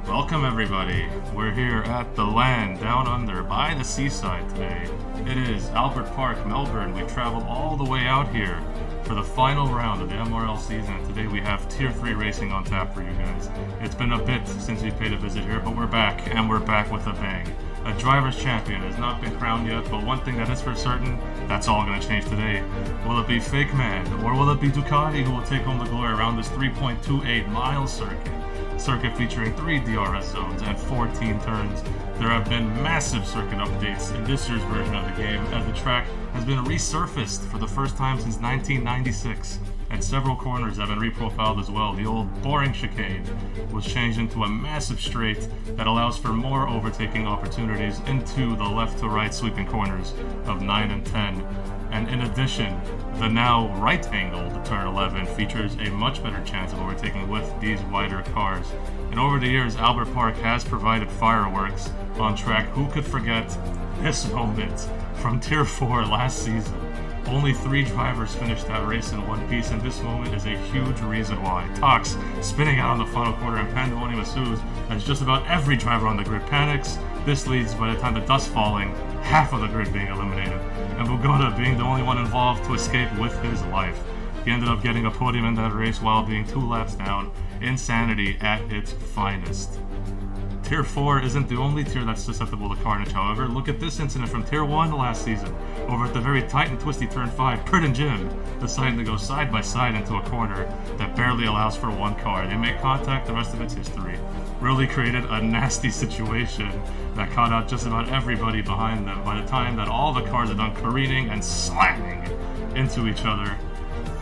Welcome everybody. We're here at the land down under by the seaside today. It is Albert Park, Melbourne. We've traveled all the way out here for the final round of the MRL season. Today we have Tier 3 racing on tap for you guys. It's been a bit since we paid a visit here, but we're back, and we're back with a bang. A driver's champion has not been crowned yet, but one thing that is for certain, that's all going to change today. Will it be Fake Man, or will it be Ducati who will take home the glory around this 3.28 mile circuit? Circuit featuring 3 DRS zones and 14 turns. There have been massive circuit updates in this year's version of the game, as the track has been resurfaced for the first time since 1996, and several corners have been reprofiled as well. The old boring chicane was changed into a massive straight that allows for more overtaking opportunities into the left to right sweeping corners of 9 and 10. And in addition, the now right-angled turn 11 features a much better chance of overtaking with these wider cars. And over the years, Albert Park has provided fireworks on track. Who could forget this moment from Tier 4 last season? Only 3 drivers finished that race in one piece, and this moment is a huge reason why. Tox spinning out on the final quarter, and pandemonium ensues as just about every driver on the grid panics. This leads, by the time the dust falling, half of the grid being eliminated, and Bugota being the only one involved to escape with his life. He ended up getting a podium in that race while being 2 laps down. Insanity at its finest. Tier 4 isn't the only tier that's susceptible to carnage, however. Look at this incident from Tier 1 last season. Over at the very tight and twisty Turn 5, Pert and Jim deciding to go side by side into a corner that barely allows for one car. They make contact, the rest of it's history. Really created a nasty situation that caught out just about everybody behind them. By the time that all the cars are done careening and slamming into each other,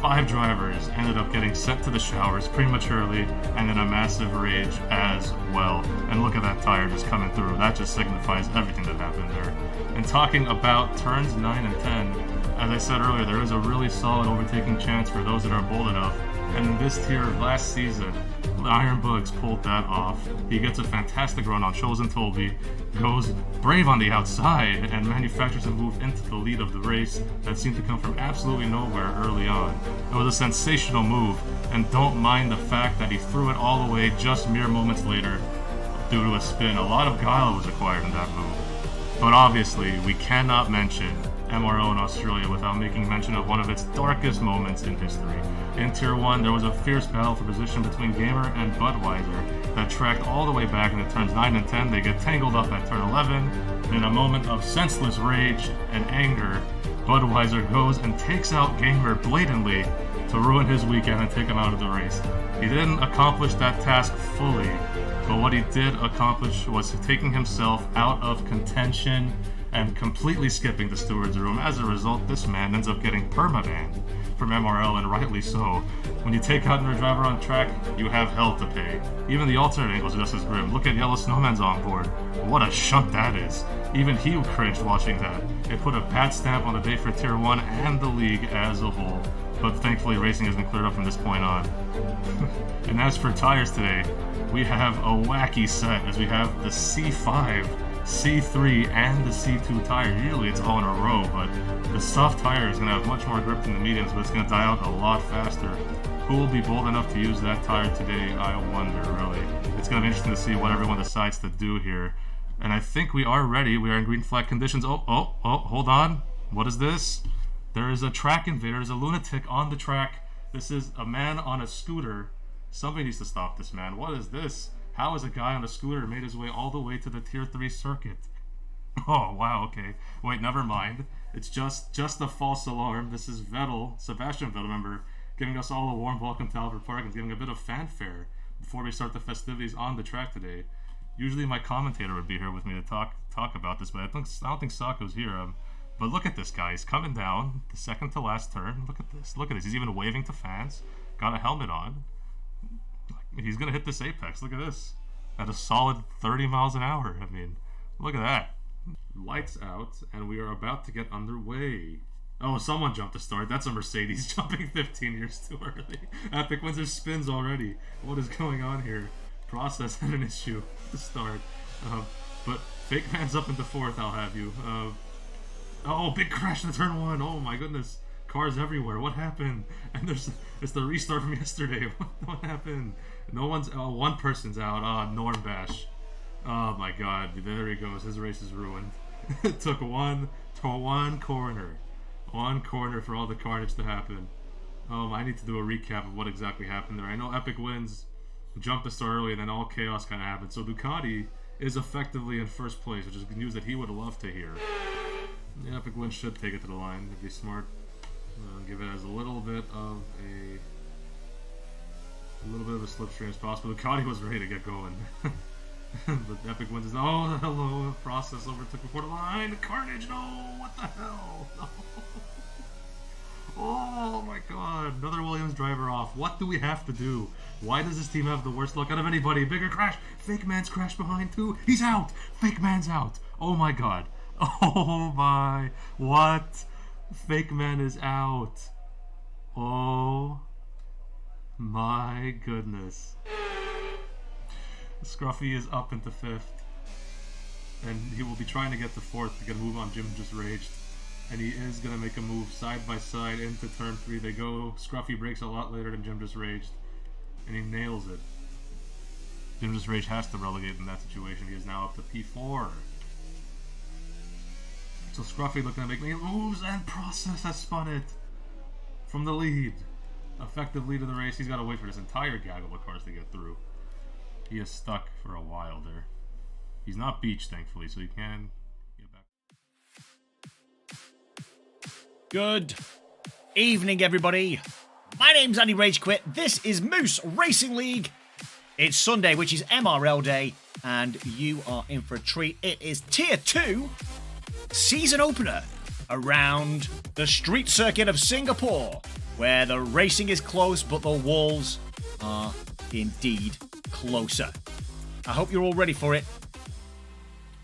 5 drivers ended up getting sent to the showers prematurely and in a massive rage as well. And look at that tire just coming through. That just signifies everything that happened there. And talking about turns 9 and 10, as I said earlier, there is a really solid overtaking chance for those that are bold enough. And in this tier last season, Iron Bugs pulled that off. He gets a fantastic run on Chosen Tolby, goes brave on the outside, and manufactures a move into the lead of the race that seemed to come from absolutely nowhere early on. It was a sensational move, and don't mind the fact that he threw it all away just mere moments later due to a spin. A lot of guile was acquired in that move. But obviously, we cannot mention MRL in Australia without making mention of one of its darkest moments in history. In Tier 1, there was a fierce battle for position between Gamer and Budweiser that tracked all the way back into turns 9 and 10. They get tangled up at turn 11. In a moment of senseless rage and anger, Budweiser goes and takes out Gamer blatantly to ruin his weekend and take him out of the race. He didn't accomplish that task fully, but what he did accomplish was taking himself out of contention and completely skipping the steward's room. As a result, this man ends up getting permabanned from MRL, and rightly so. When you take out another driver on track, you have hell to pay. Even the alternate angle is just as grim. Look at Yellow Snowman's on board. What a shunt that is. Even he cringed watching that. It put a bad stamp on the day for Tier 1 and the league as a whole. But thankfully, racing has been cleared up from this point on. And as for tires today, we have a wacky set, as we have the C5, C3, and the C2 tire. Usually it's all in a row, but the soft tire is going to have much more grip than the mediums, but it's going to die out a lot faster. Who will be bold enough to use that tire today, I wonder, really. It's going to be interesting to see what everyone decides to do here. And I think we are ready. We are in green flag conditions. Oh, hold on. What is this? There is a track invader. There's a lunatic on the track. This is a man on a scooter. Somebody needs to stop this man. What is this? How has a guy on a scooter made his way all the way to the Tier 3 circuit? Oh, wow, okay. Wait, never mind. It's just a false alarm. This is Vettel, Sebastian Vettel, remember, giving us all a warm welcome to Albert Park and giving a bit of fanfare before we start the festivities on the track today. Usually my commentator would be here with me to talk about this, but I don't think Sako's here. But look at this guy. He's coming down the second to last turn. Look at this. Look at this. He's even waving to fans. Got a helmet on. He's going to hit this apex. Look at this. At a solid 30 miles an hour. I mean, look at that. Lights out, and we are about to get underway. Oh, someone jumped to start. That's a Mercedes jumping 15 years too early. Epic wins their spins already. What is going on here? Process had an issue to start. But Fake Man's up into 4th, I'll have you. Oh, big crash in turn 1. Oh my goodness. cars everywhere. What happened? And it's the restart from yesterday. What happened? No one's. Oh, one person's out. Norm Bash. Oh my God! There he goes. His race is ruined. It took one corner for all the carnage to happen. I need to do a recap of what exactly happened there. I know Epic wins, jumped the start early, and then all chaos kind of happened. So Ducati is effectively in first place, which is news that he would love to hear. The Epic win should take it to the line. If he's smart, give it as a little bit of a slipstream as possible. Ducati was ready to get going. But Epic wins. Oh, hello, process overtook before the line. Carnage, no, what the hell? No. Oh my God, another Williams driver off. What do we have to do? Why does this team have the worst luck out of anybody? Bigger crash. Fake Man's crashed behind too. He's out. Fake Man's out. Oh my God. Oh my. What? Fake Man is out. Oh my goodness. Scruffy is up into 5th. And he will be trying to get to 4th to get a move on Jim Just Raged. And he is going to make a move side by side into turn 3. They go. Scruffy breaks a lot later than Jim Just Raged. And he nails it. Jim Just Raged has to relegate in that situation. He is now up to P4. So Scruffy looking to make moves, and Process has spun it from the lead. Effective lead of the race. He's got to wait for this entire gaggle of cars to get through. He is stuck for a while there. He's not beached, thankfully, so he can get back. Good evening, everybody. My name's Andy Ragequit. This is Moose Racing League. It's Sunday, which is MRL Day, and you are in for a treat. It is Tier 2 season opener around the street circuit of Singapore, where the racing is close, but the walls are indeed closer. I hope you're all ready for it.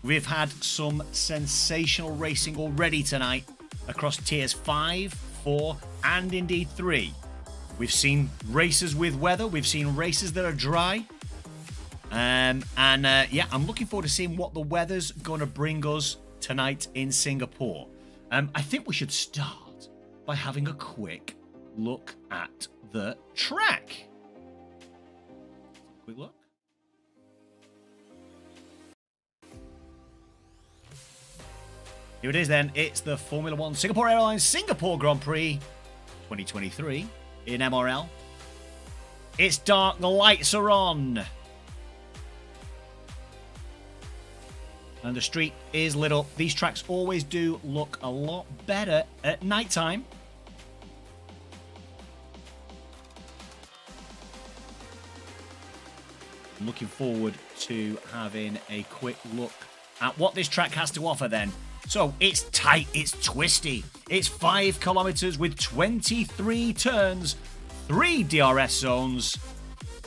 We've had some sensational racing already tonight across tiers 5, 4, and indeed 3. We've seen races with weather. We've seen races that are dry. I'm looking forward to seeing what the weather's going to bring us tonight in Singapore. I think we should start by having a quick look at the track. Quick look. Here it is then. It's the Formula One Singapore Airlines Singapore Grand Prix 2023 in MRL. It's dark, the lights are on. And the street is lit up. These tracks always do look a lot better at nighttime. I'm looking forward to having a quick look at what this track has to offer then. So it's tight, it's twisty, it's 5 kilometers with 23 turns, 3 DRS zones.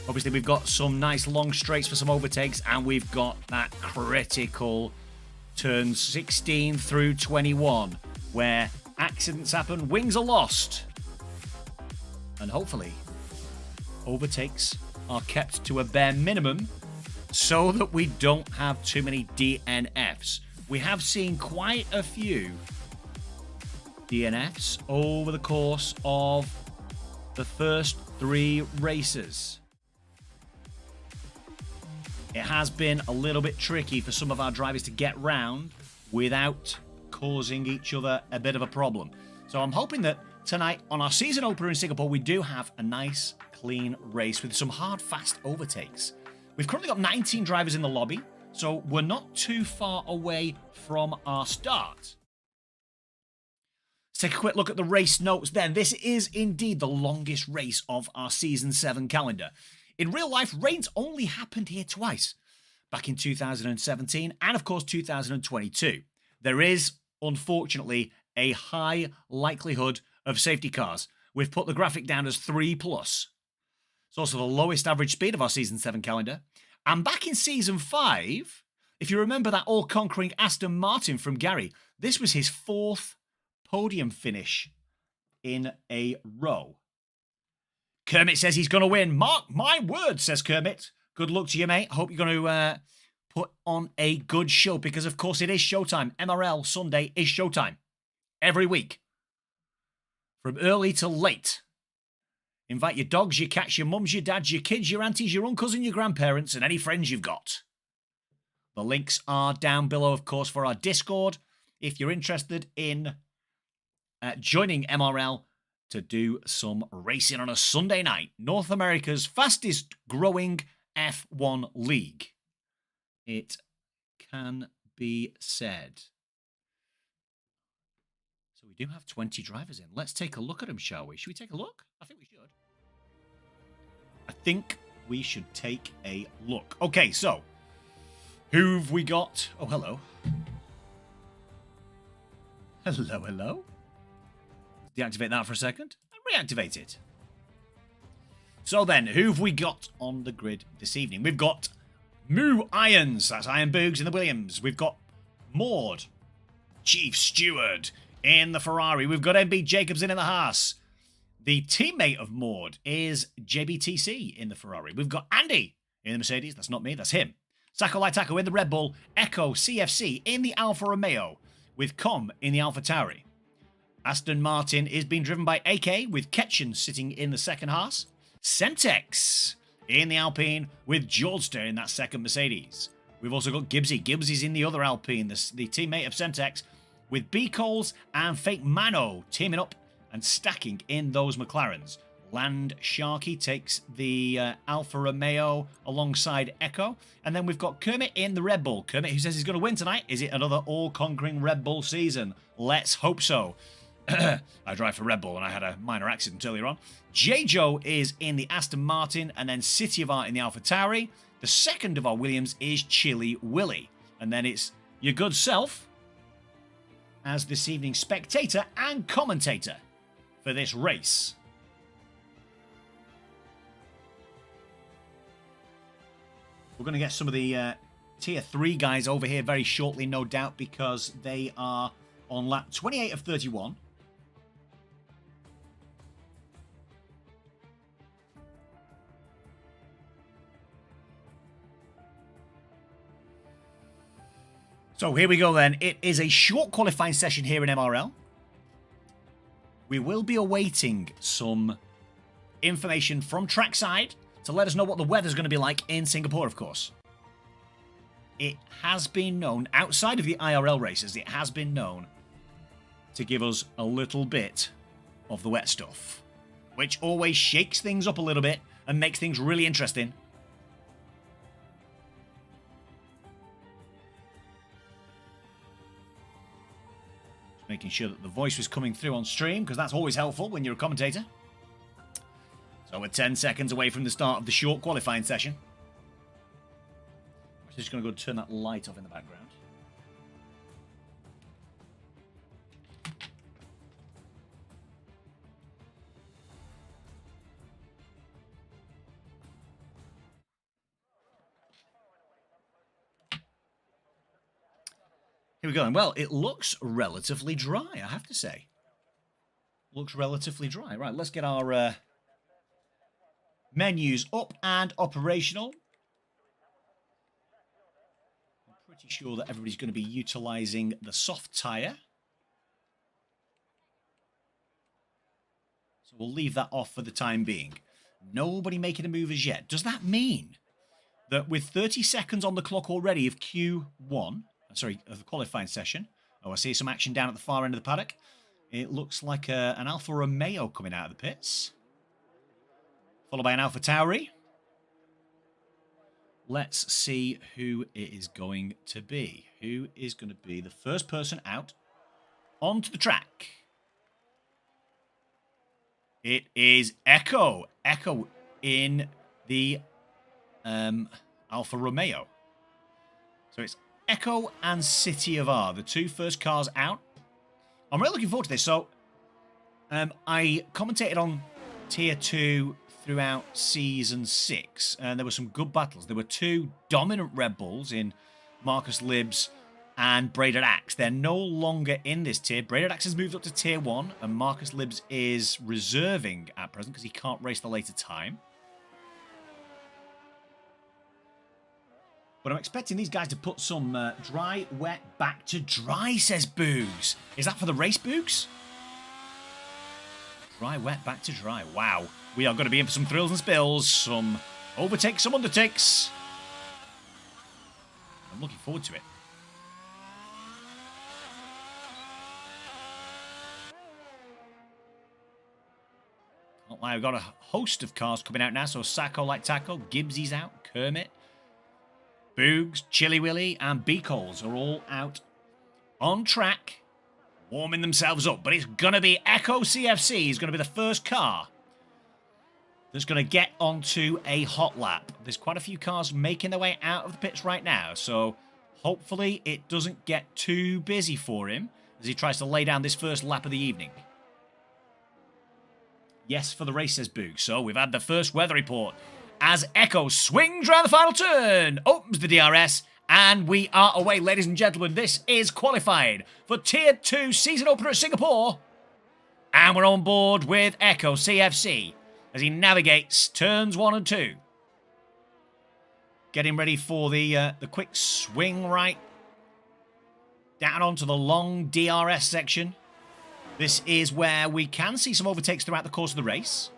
Obviously we've got some nice long straights for some overtakes, and we've got that critical turns 16 through 21 where accidents happen, wings are lost, and hopefully overtakes are kept to a bare minimum so that we don't have too many DNFs. We have seen quite a few DNFs over the course of the first 3 races. It has been a little bit tricky for some of our drivers to get round without causing each other a bit of a problem. So I'm hoping that tonight on our season opener in Singapore, we do have a nice, clean race with some hard, fast overtakes. We've currently got 19 drivers in the lobby, so we're not too far away from our start. Let's take a quick look at the race notes then. This is indeed the longest race of our Season 7 calendar. In real life, rains only happened here twice, back in 2017 and of course 2022. There is, unfortunately, a high likelihood of safety cars. We've put the graphic down as 3+. It's also the lowest average speed of our Season 7 calendar. And back in Season 5, if you remember that all-conquering Aston Martin from Gary, this was his 4th podium finish in a row. Kermit says he's going to win. Mark my words, says Kermit. Good luck to you, mate. I hope you're going to put on a good show, because, of course, it is showtime. MRL Sunday is showtime every week from early to late. Invite your dogs, your cats, your mums, your dads, your kids, your aunties, your uncles and your grandparents, and any friends you've got. The links are down below, of course, for our Discord if you're interested in joining MRL to do some racing on a Sunday night. North America's fastest growing F1 league. It can be said. So we do have 20 drivers in. Let's take a look at them, shall we? Should we take a look? I think we should. I think we should take a look. Okay, so who've we got? Oh, hello. Hello, hello. Deactivate that for a second and reactivate it. So then, who've we got on the grid this evening? We've got Moo Irons, that's Iron Boogs in the Williams. We've got Maud, Chief Steward in the Ferrari. We've got MB Jacobson in the Haas. The teammate of Maud is JBTC in the Ferrari. We've got Andy in the Mercedes. That's not me, that's him. Sako Laitako in the Red Bull. Echo CFC in the Alfa Romeo with Com in the Alfa Tauri. Aston Martin is being driven by AK with Ketchen sitting in the second Haas. Semtex in the Alpine with Jordster in that second Mercedes. We've also got Gibbsy. Gibbsy's in the other Alpine, the teammate of Semtex, with B. Coles and Fake Mano teaming up and stacking in those McLarens. Land Sharky takes the Alfa Romeo alongside Echo. And then we've got Kermit in the Red Bull. Kermit who says he's going to win tonight. Is it another all-conquering Red Bull season? Let's hope so. I drive for Red Bull and I had a minor accident earlier on. J-Joe is in the Aston Martin and then City of Art in the Alfa Tauri. The second of our Williams is Chili Willy. And then it's your good self as this evening's spectator and commentator for this race. We're going to get some of the Tier 3 guys over here very shortly, no doubt, because they are on lap 28 of 31. So here we go then. It is a short qualifying session here in MRL. We will be awaiting some information from trackside to let us know what the weather's going to be like in Singapore, of course. It has been known, outside of the IRL races, it has been known to give us a little bit of the wet stuff, which always shakes things up a little bit and makes things really interesting. Just making sure that the voice was coming through on stream, because that's always helpful when you're a commentator. So we're 10 seconds away from the start of the short qualifying session. I'm just going to go turn that light off in the background. Here we go. And well, it looks relatively dry, I have to say. Looks relatively dry. Right, let's get our menus up and operational. I'm pretty sure that everybody's going to be utilizing the soft tire. So we'll leave that off for the time being. Nobody making a move as yet. Does that mean that with 30 seconds on the clock already of Q1, sorry, of the qualifying session, oh, I see some action down at the far end of the paddock. It looks like an Alfa Romeo coming out of the pits, followed by an Alfa Tauri. Let's see who it is going to be. Who is going to be the first person out onto the track? It is Echo. Echo in the Alfa Romeo. So it's Echo and City of R, the two first cars out. I'm really looking forward to this. So I commentated on Tier 2 throughout Season 6, and there were some good battles. There were two dominant Red Bulls in Marcus Libbs and Braided Axe. They're no longer in this tier. Braided Axe has moved up to Tier 1, and Marcus Libbs is reserving at present because he can't race the later time. But I'm expecting these guys to put some dry, wet, back to dry, says Boogs. Is that for the race, Boogs? Dry, wet, back to dry. Wow. We are going to be in for some thrills and spills, some overtakes, some undertakes. I'm looking forward to it. Not like we've got a host of cars coming out now. So Sacco like Taco, Gibbsy's out, Kermit, Boogs, Chili Willy, and Beacoles are all out on track, warming themselves up. But it's going to be Echo CFC is going to be the first car that's going to get onto a hot lap. There's quite a few cars making their way out of the pits right now. So hopefully it doesn't get too busy for him as he tries to lay down this first lap of the evening. Yes, for the race, says Boog. So we've had the first weather report as Echo swings around the final turn, opens the DRS, and we are away, ladies and gentlemen. This is qualified for Tier 2 season opener at Singapore. And we're on board with Echo CFC as he navigates turns 1 and 2. Getting ready for the quick swing right down onto the long DRS section. This is where we can see some overtakes throughout the course of the race.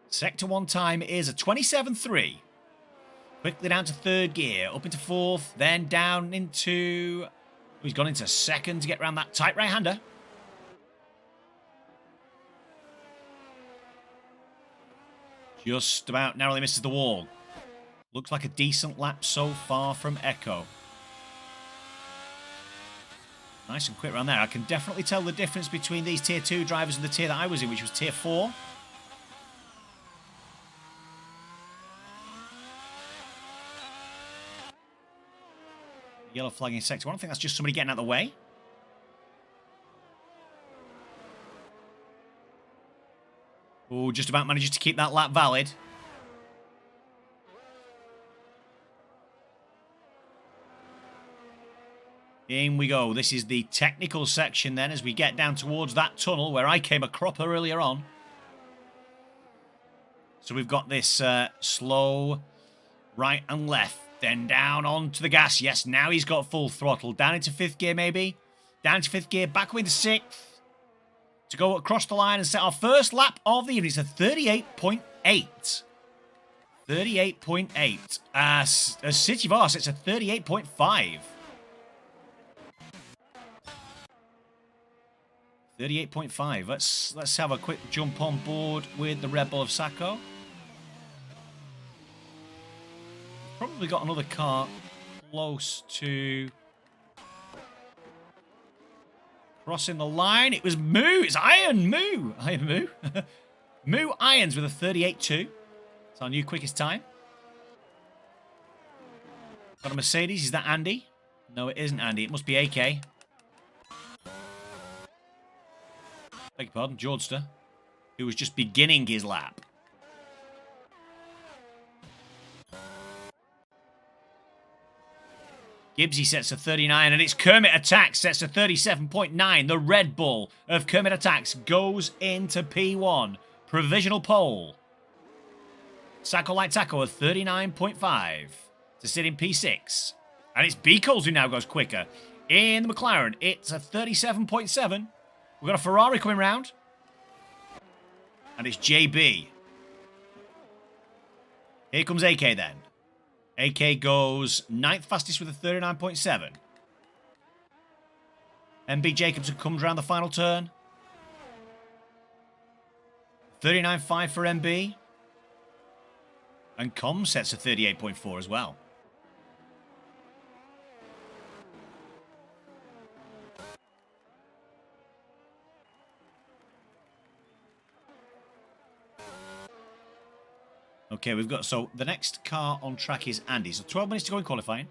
Sector 1 time is a 27.3. Quickly down to third gear, up into fourth, then down into... He's gone into second to get around that tight right-hander. Just about narrowly misses the wall. Looks like a decent lap so far from Echo. Nice and quick around there. I can definitely tell the difference between these Tier 2 drivers and the tier that I was in, which was Tier 4. Yellow flag in Sector 1. I think that's just somebody getting out of the way. Oh, just about manages to keep that lap valid. In we go. This is the technical section then as we get down towards that tunnel where I came a cropper earlier on. So we've got this slow right and left. Then down onto the gas. Yes, now he's got full throttle. Down into 5th gear maybe. Down into 5th gear. Back into 6th. To go across the line and set our first lap of the evening. It's a 38.8. 38.8. As City Vars, it's a 38.5. 38.5. Let's have a quick jump on board with the Red Bull of Sacco. Probably got another car close to crossing the line. It was Moo. It's Iron Moo. Iron Moo. Moo Irons with a 38.2. It's our new quickest time. Got a Mercedes. Is that Andy? No, it isn't Andy. It must be AK. Beg your pardon, Jordster, who was just beginning his lap. Gibbsy sets a 39, and it's Kermit Attacks sets a 37.9. The Red Bull of Kermit Attacks goes into P1. Provisional pole. Sacco Light Taco a 39.5 to sit in P6. And it's Beacoles who now goes quicker. In the McLaren, it's a 37.7. We've got a Ferrari coming round. And it's JB. Here comes AK then. AK goes 9th fastest with a 39.7. MB Jacobson comes around the final turn. 39.5 for MB. And Com sets a 38.4 as well. Okay, we've got... So, the next car on track is Andy. So, 12 minutes to go in qualifying.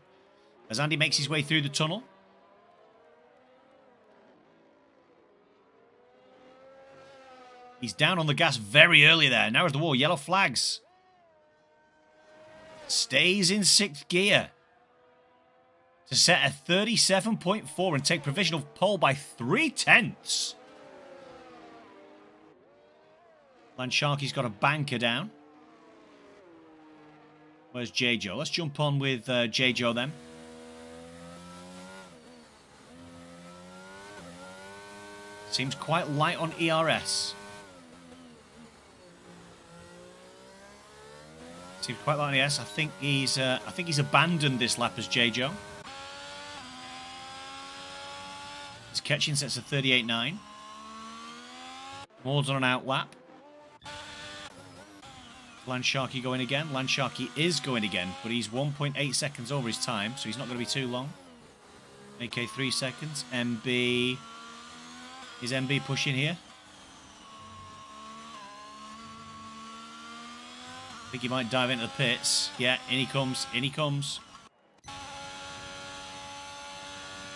As Andy makes his way through the tunnel. He's down on the gas very early there. Now is the wall. Yellow flags. Stays in 6th gear. To set a 37.4 and take provisional pole by 3/10. Lansharky's got a banker down. Where's J-Joe? Let's jump on with J-Joe then. Seems quite light on ERS. Seems quite like an yes. I think he's abandoned this lap as J-Joe. His catching sets a 38.9. Maud's on an out lap. Landsharky going again. Landsharky is going again, but he's 1.8 seconds over his time, so he's not going to be too long. AK 3 seconds. MB. Is MB pushing here? I think he might dive into the pits. Yeah, in he comes. In he comes.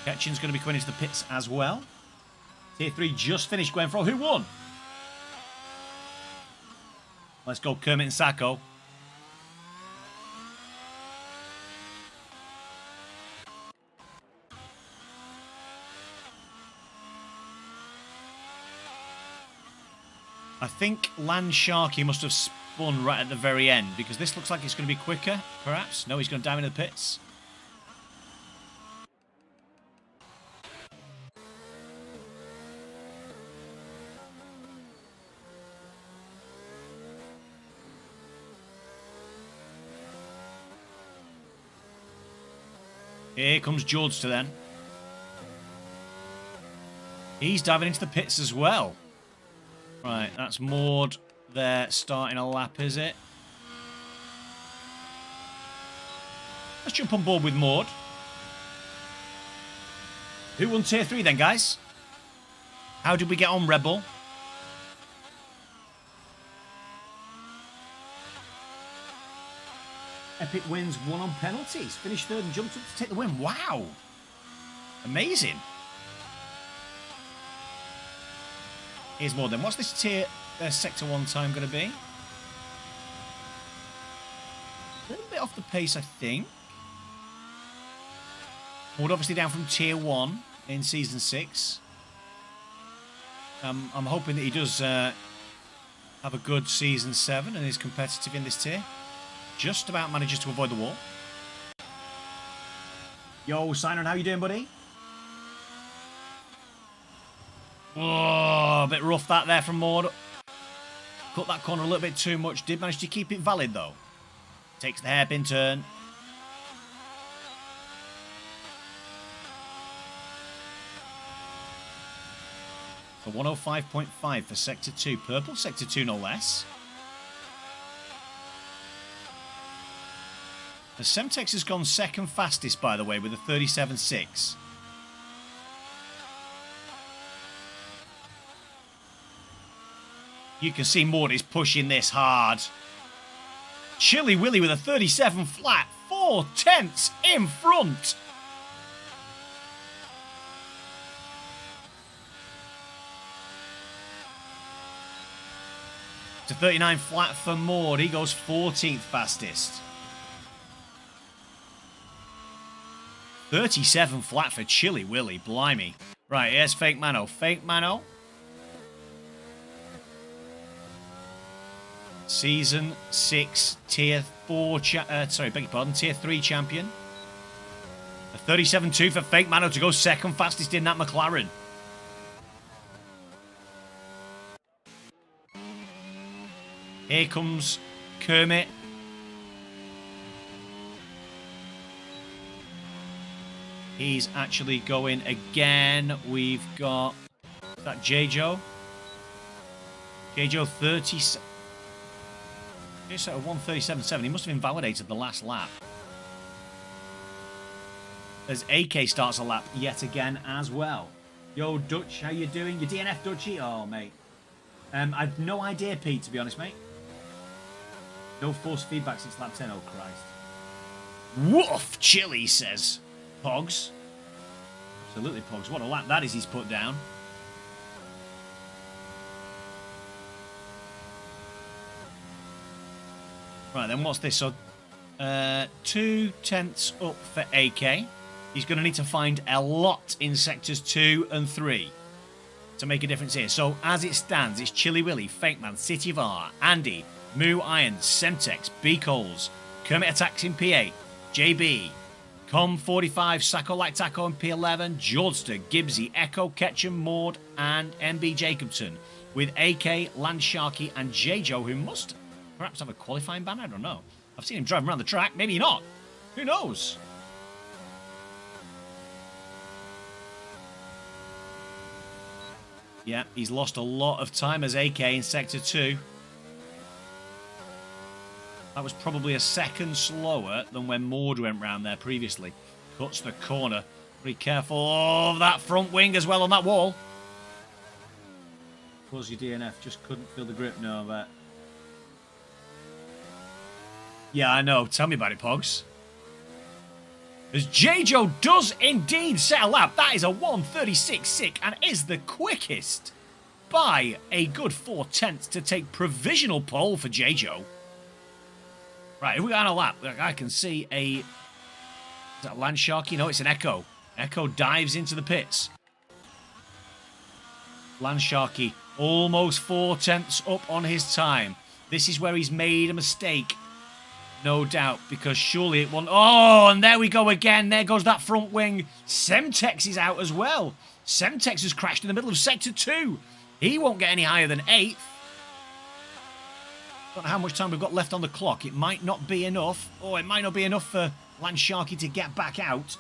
Ketchin's going to be coming into the pits as well. Tier 3 just finished going for who won? Let's go Kermit and Sacco. I think Landsharky must have spun right at the very end because this looks like it's going to be quicker, perhaps. No, he's going to dive into the pits. Here comes George to then. He's diving into the pits as well. Right, that's Maud there starting a lap, is it? Let's jump on board with Maud. Who won Tier 3 then, guys? How did we get on, Red Bull? Epic wins, won on penalties. Finished third and jumped up to take the win. Wow. Amazing. Here's more then. What's this tier sector 1 time going to be? A little bit off the pace, I think. Maud obviously down from tier 1 in season 6. I'm hoping that he does have a good season 7 and is competitive in this tier. Just about manages to avoid the wall. Yo, Sinon, how you doing, buddy? Oh, a bit rough that there from Maud. Cut that corner a little bit too much. Did manage to keep it valid, though. Takes the hairpin turn. For 105.5 for Sector 2. Purple Sector 2, no less. The Semtex has gone second fastest, by the way, with a 37.6. You can see Maud is pushing this hard. Chilly Willy with a 37 flat, 4/10 in front. To 39 flat for Maud. He goes 14th fastest. 37 flat for Chilly Willy, blimey. Right, here's Fake Mano. Fake Mano. Season 6, Tier 4, Tier 3 champion. A 37.2 for Fake Mano to go second fastest in that McLaren. Here comes Kermit. He's actually going again. We've got that J-Joe. J-Joe 30. He's at a 137.7. He must have invalidated the last lap. As AK starts a lap yet again as well. Yo, Dutch, how you doing? You DNF Dutchy? Oh, mate. I've no idea, Pete, to be honest, mate. No forced feedback since lap 10. Oh, Christ. Woof, Chili says. Pogs. Absolutely, Pogs. What a lap that is he's put down. Right, then what's this? So, 2/10 up for AK. He's going to need to find a lot in sectors 2 and 3 to make a difference here. So, as it stands, it's Chilly Willy, Fake Man, City of R, Andy, Moo Iron, Semtex, B Coles, Kermit Attacks in P8, JB, Com45, Sacco Like Taco in P11, Jordster, Gibbsy, Echo, Ketchum, Maud, and MB Jacobson, with AK, Landsharky, and J-Joe, who must perhaps have a qualifying ban, I don't know, I've seen him driving around the track. Maybe not. Who knows? Yeah, he's lost a lot of time as AK in Sector 2. That was probably a second slower than when Maud went round there previously. Cuts the corner. Be careful of that front wing as well on that wall. Close your DNF. Just couldn't feel the grip. No, but... Yeah, I know. Tell me about it, Pogs. As J-Joe does indeed set a lap. That is a 1:36.6 and is the quickest by a good 4/10 to take provisional pole for J-Joe. Right, if we got on a lap, I can see a... Is that a Land Sharky? No, it's an Echo. Echo dives into the pits. Land Sharky almost 4/10 up on his time. This is where he's made a mistake. No doubt, because surely it won't... Oh, and there we go again. There goes that front wing. Semtex is out as well. Semtex has crashed in the middle of Sector 2. He won't get any higher than 8th. Don't know how much time we've got left on the clock. It might not be enough. Oh, it might not be enough for Land Sharky to get back out.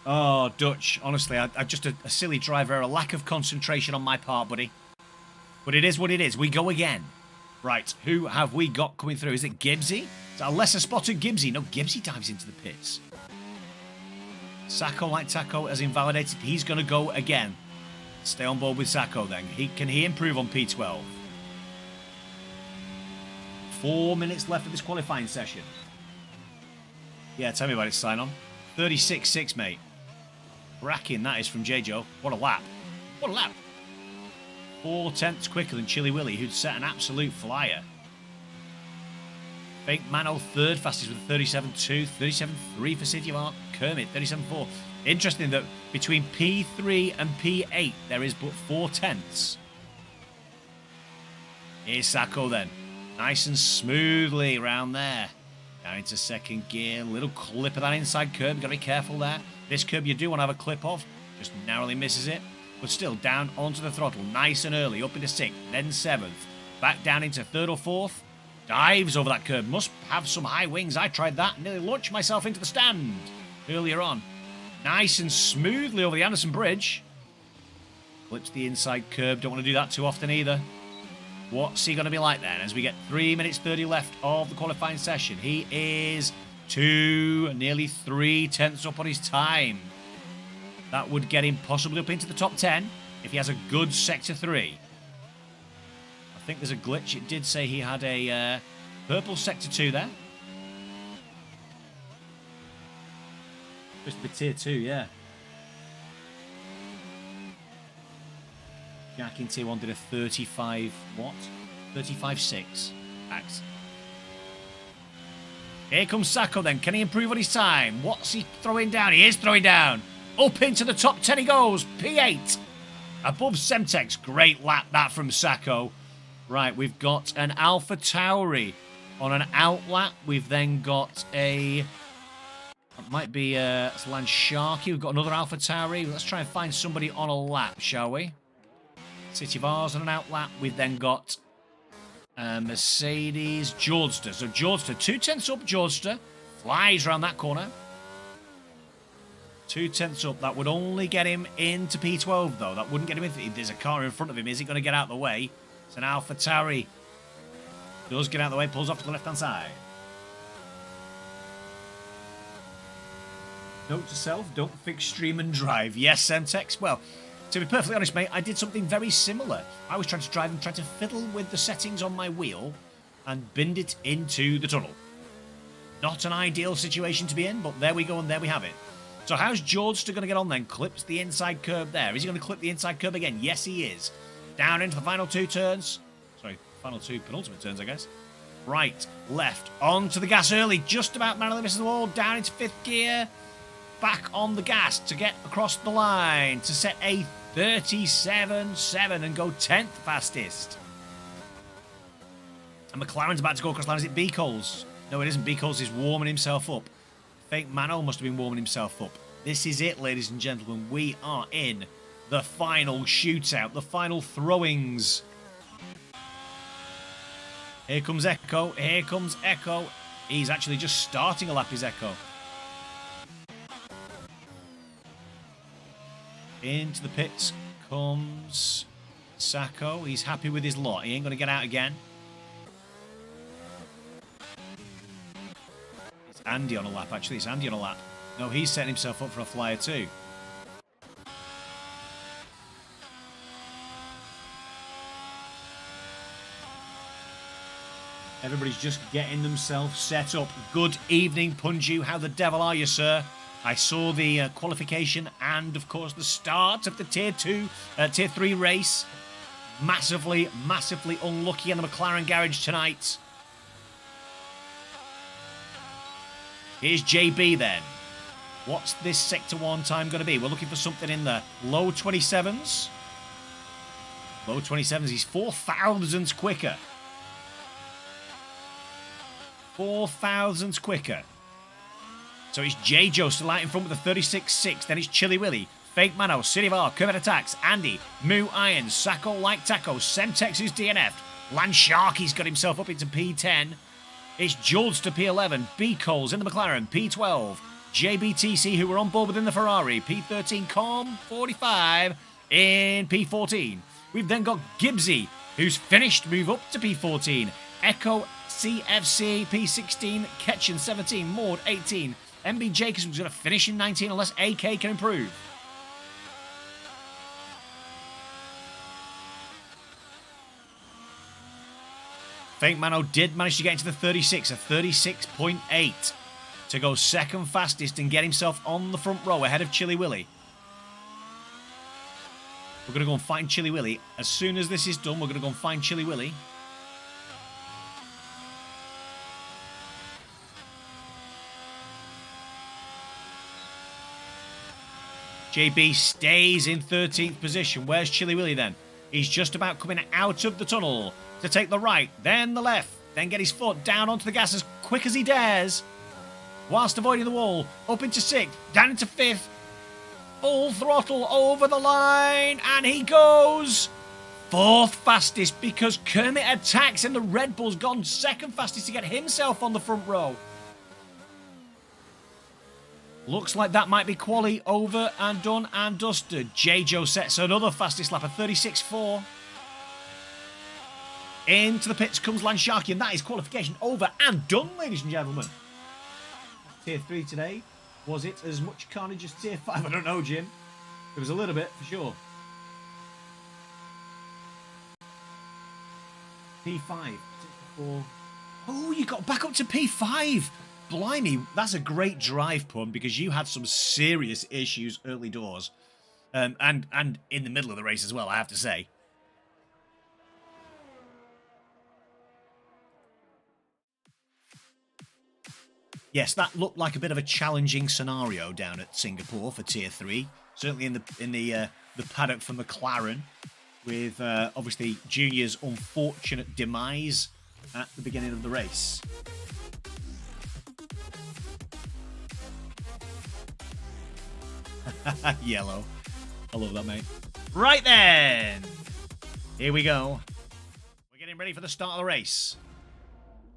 Oh, Dutch. Honestly, I just a silly driver. A lack of concentration on my part, buddy. But it is what it is. We go again. Right, who have we got coming through? Is it Gibbsy? Is that a lesser spotted Gibbsy? No, Gibbsy dives into the pits. Sacco, like Taco, has invalidated. He's going to go again. Stay on board with Sacco then. Can he improve on P12? 4 minutes left of this qualifying session. Yeah, tell me about it, sign on. 36.6, mate. Cracking that is from J-Joe. What a lap. What a lap. 4/10 quicker than Chili Willy, who'd set an absolute flyer. Fake Mano third fastest with 37.2, 37.3 for City of Art. Kermit 37.4. Interesting that between P3 and P8 there is but 4/10. Here's Sacco then. Nice and smoothly around there. Down into second gear. Little clip of that inside curb. Got to be careful there. This curb you do want to have a clip of. Just narrowly misses it. But still down onto the throttle. Nice and early. Up into 6th. Then 7th. Back down into 3rd or 4th. Dives over that curb. Must have some high wings. I tried that and nearly launched myself into the stand earlier on. Nice and smoothly over the Anderson Bridge. Clips the inside curb. Don't want to do that too often either. What's he going to be like then as we get 3 minutes 30 left of the qualifying session? He is nearly 3/10 up on his time. That would get him possibly up into the top 10 if he has a good Sector 3. I think there's a glitch. It did say he had a purple Sector 2 there. Just for Tier 2, yeah. Jack in Tier 1 did a 35, what? 35.6. Max. Here comes Sacco then. Can he improve on his time? What's he throwing down? He is throwing down. Up into the top 10 he goes. P8. Above Semtex. Great lap that from Sacco. Right, we've got an Alpha Tauri on an out lap. We've then got a... It might be a Land Sharky. We've got another Alpha Tauri. Let's try and find somebody on a lap, shall we? City Vars on an out lap. We've then got Mercedes Jordster. So Jordster, 2/10 up Jordster. Flies around that corner. 2/10 up. That would only get him into P12, though. That wouldn't get him in. If there's a car in front of him, is he going to get out of the way? It's an Alpha Tauri. Does get out of the way, pulls off to the left-hand side. Note to self, don't fix stream and drive. Yes, Semtex. Well, to be perfectly honest, mate, I did something very similar. I was trying to drive and trying to fiddle with the settings on my wheel and binned it into the tunnel. Not an ideal situation to be in, but there we go and there we have it. So how's Jordster going to get on then? Clips the inside curb there. Is he going to clip the inside curb again? Yes, he is. Down into the final 2 turns. Sorry, final 2 penultimate turns, I guess. Right, left, onto the gas early. Just about narrowly misses the wall. Down into 5th gear. Back on the gas to get across the line to set a 37.7 and go 10th fastest. And McLaren's about to go across the line. Is it Becoles? No, it isn't. Becoles is warming himself up. Fake Mano must have been warming himself up. This is it, ladies and gentlemen. We are in the final shootout, the final throwings. Here comes Echo. Here comes Echo. He's actually just starting a lap, is Echo. Into the pits comes Sacco. He's happy with his lot. He ain't going to get out again. It's Andy on a lap, actually. It's Andy on a lap. No, he's setting himself up for a flyer too. Everybody's just getting themselves set up. Good evening, Punju. How the devil are you, sir? I saw the qualification and, of course, the start of the Tier 3 race. Massively, massively unlucky in the McLaren garage tonight. Here's JB then. What's this Sector 1 time going to be? We're looking for something in the low 27s. Low 27s. He's 4 thousandths quicker. 4 thousandths quicker. So it's J-Joe still out in front with the 36.6. Then it's Chili Willy, Fake Mano, City of R, Kermit Attacks, Andy, Moo Irons, Sacco Like Taco, Semtex who's DNF'd. Land Sharky's got himself up into P10. It's Jules to P11, B Coles in the McLaren, P12. JBTC who were on board within the Ferrari, P13, Com 45 in P14. We've then got Gibbsy who's finished, move up to P14. Echo CFC P16, Ketchen 17, Maud 18. MB Jacobson's going to finish in 19 unless AK can improve. Fake Mano did manage to get into the 36, a 36.8 to go second fastest and get himself on the front row ahead of Chili Willy. We're going to go and find Chili Willy. As soon as this is done, we're going to go and find Chili Willy. JB stays in 13th position. Where's Chili Willy then? He's just about coming out of the tunnel to take the right, then the left, then get his foot down onto the gas as quick as he dares, whilst avoiding the wall, up into 6th, down into 5th, full throttle over the line, and he goes 4th fastest because Kermit Attacks and the Red Bull's gone 2nd fastest to get himself on the front row. Looks like that might be quali over and done and dusted. J-Joe sets another fastest lap, a 36.4. Into the pits comes Lansharky, and that is qualification over and done, ladies and gentlemen. Tier 3 today. Was it as much carnage as Tier 5? I don't know, Jim. It was a little bit, for sure. P5. Oh, you got back up to P5. Blimey, that's a great drive, Pun, because you had some serious issues early doors. And in the middle of the race as well, I have to say. Yes, that looked like a bit of a challenging scenario down at Singapore for Tier 3. Certainly in the paddock for McLaren, with obviously Junior's unfortunate demise at the beginning of the race. Yellow. I love that, mate. Right then. Here we go. We're getting ready for the start of the race.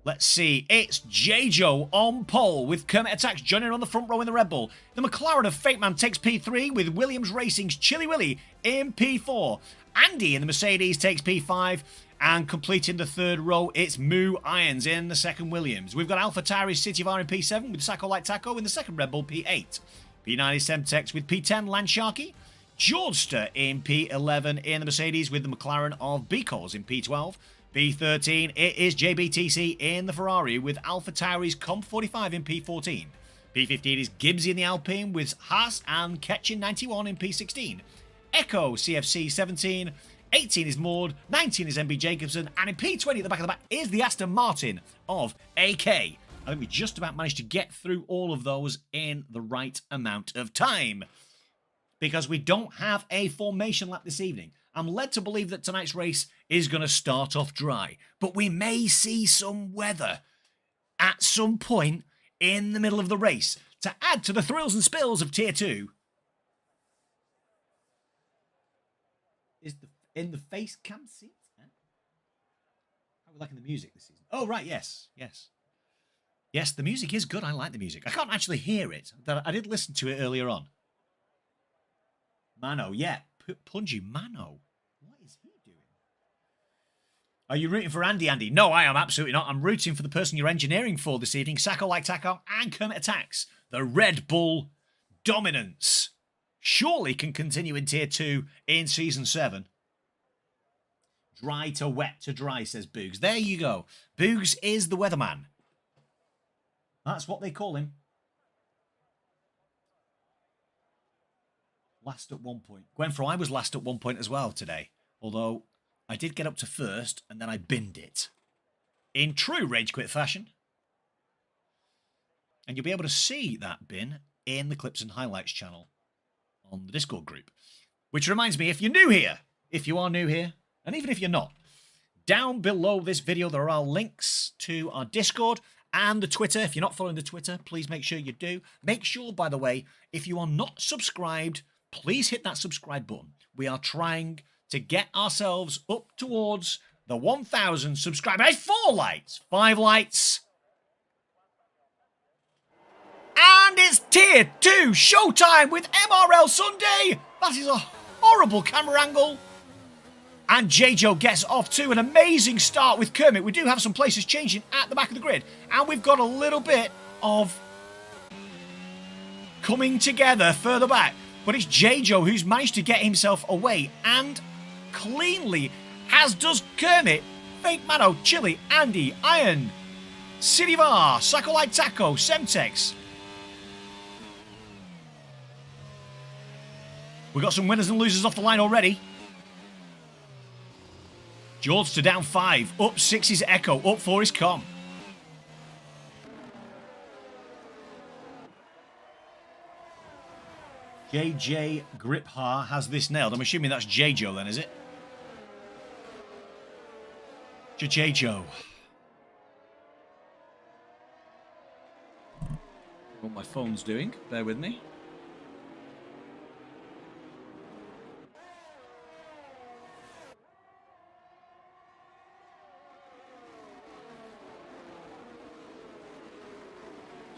Let's see. It's J-Joe on pole with Kermit Attacks joining on the front row in the Red Bull. The McLaren of Fate Man takes P3 with Williams Racing's Chili Willy in P4. Andy in the Mercedes takes P5. And completing the third row, it's Moo Irons in the second Williams. We've got Alpha Tauri's City of R in P7 with Sacco Like Taco in the second Red Bull P8. P9 is Semtex with P10 Lansharky. Georgester in P11 in the Mercedes with the McLaren of Beacles in P12. P13, it is JBTC in the Ferrari with Alpha Tauri's Comp 45 in P14. P15 is Gibbsy in the Alpine with Haas and Ketchen 91 in P16. Echo CFC 17. 18 is Maud. 19 is MB Jacobson. And in P20 at the back of the back is the Aston Martin of AK. I think we just about managed to get through all of those in the right amount of time. Because we don't have a formation lap this evening. I'm led to believe that tonight's race is going to start off dry. But we may see some weather at some point in the middle of the race to add to the thrills and spills of Tier 2. Is the in the face cam seat? How are we liking the music this season? Oh, right, yes, yes. Yes, the music is good. I like the music. I can't actually hear it. I did listen to it earlier on. Mano, yeah. Punji Mano. What is he doing? Are you rooting for Andy? No, I am absolutely not. I'm rooting for the person you're engineering for this evening. Sacco Like Taco and Kermit Attacks. The Red Bull dominance surely can continue in Tier 2 in Season 7. Dry to wet to dry, says Boogs. There you go. Boogs is the weatherman. That's what they call him. Last at one point. Gwenfro, I was last at one point as well today. Although I did get up to first and then I binned it. In true Rage Quit fashion. And you'll be able to see that bin in the Clips and Highlights channel on the Discord group. Which reminds me, if you're new here, if you are new here, and even if you're not, down below this video there are links to our Discord and the Twitter. If you're not following the Twitter, please make sure you do. Make sure, by the way, if you are not subscribed, please hit that subscribe button. We are trying to get ourselves up towards the 1,000 subscribers. 4 lights, 5 lights. And it's Tier 2 showtime with MRL Sunday. That is a horrible camera angle. And J-Jo gets off to an amazing start with Kermit. We do have some places changing at the back of the grid. And we've got a little bit of coming together further back. But it's J-Jo who's managed to get himself away. And cleanly, as does Kermit, Fake Mano, Chili, Andy, Iron, Sirivar, Sacco Like Taco, Semtex. We've got some winners and losers off the line already. George to down 5. Up 6 is Echo. Up 4 is Com. JJ Griphar has this nailed. I'm assuming that's J-Jo then, is it? J-Jo. What my phone's doing. Bear with me.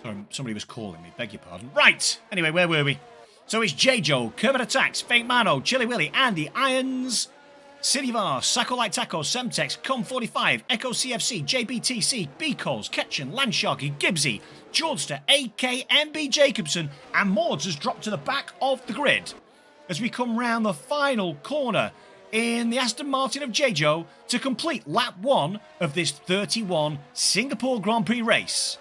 Sorry, somebody was calling me. Beg your pardon. Right. Anyway, where were we? So it's J-Jo, Kermit Attacks, Fake Mano, Chili Willy, Andy, Irons, Sirivar, Sacco Like Taco, Semtex, Com45, Echo CFC, JBTC, B-Calls, Ketchen, Landsharky, Gibbsy, Jordster, AK, MB Jacobson, and Mords has dropped to the back of the grid as we come round the final corner in the Aston Martin of J-Jo to complete lap 1 of this 31 Singapore Grand Prix race.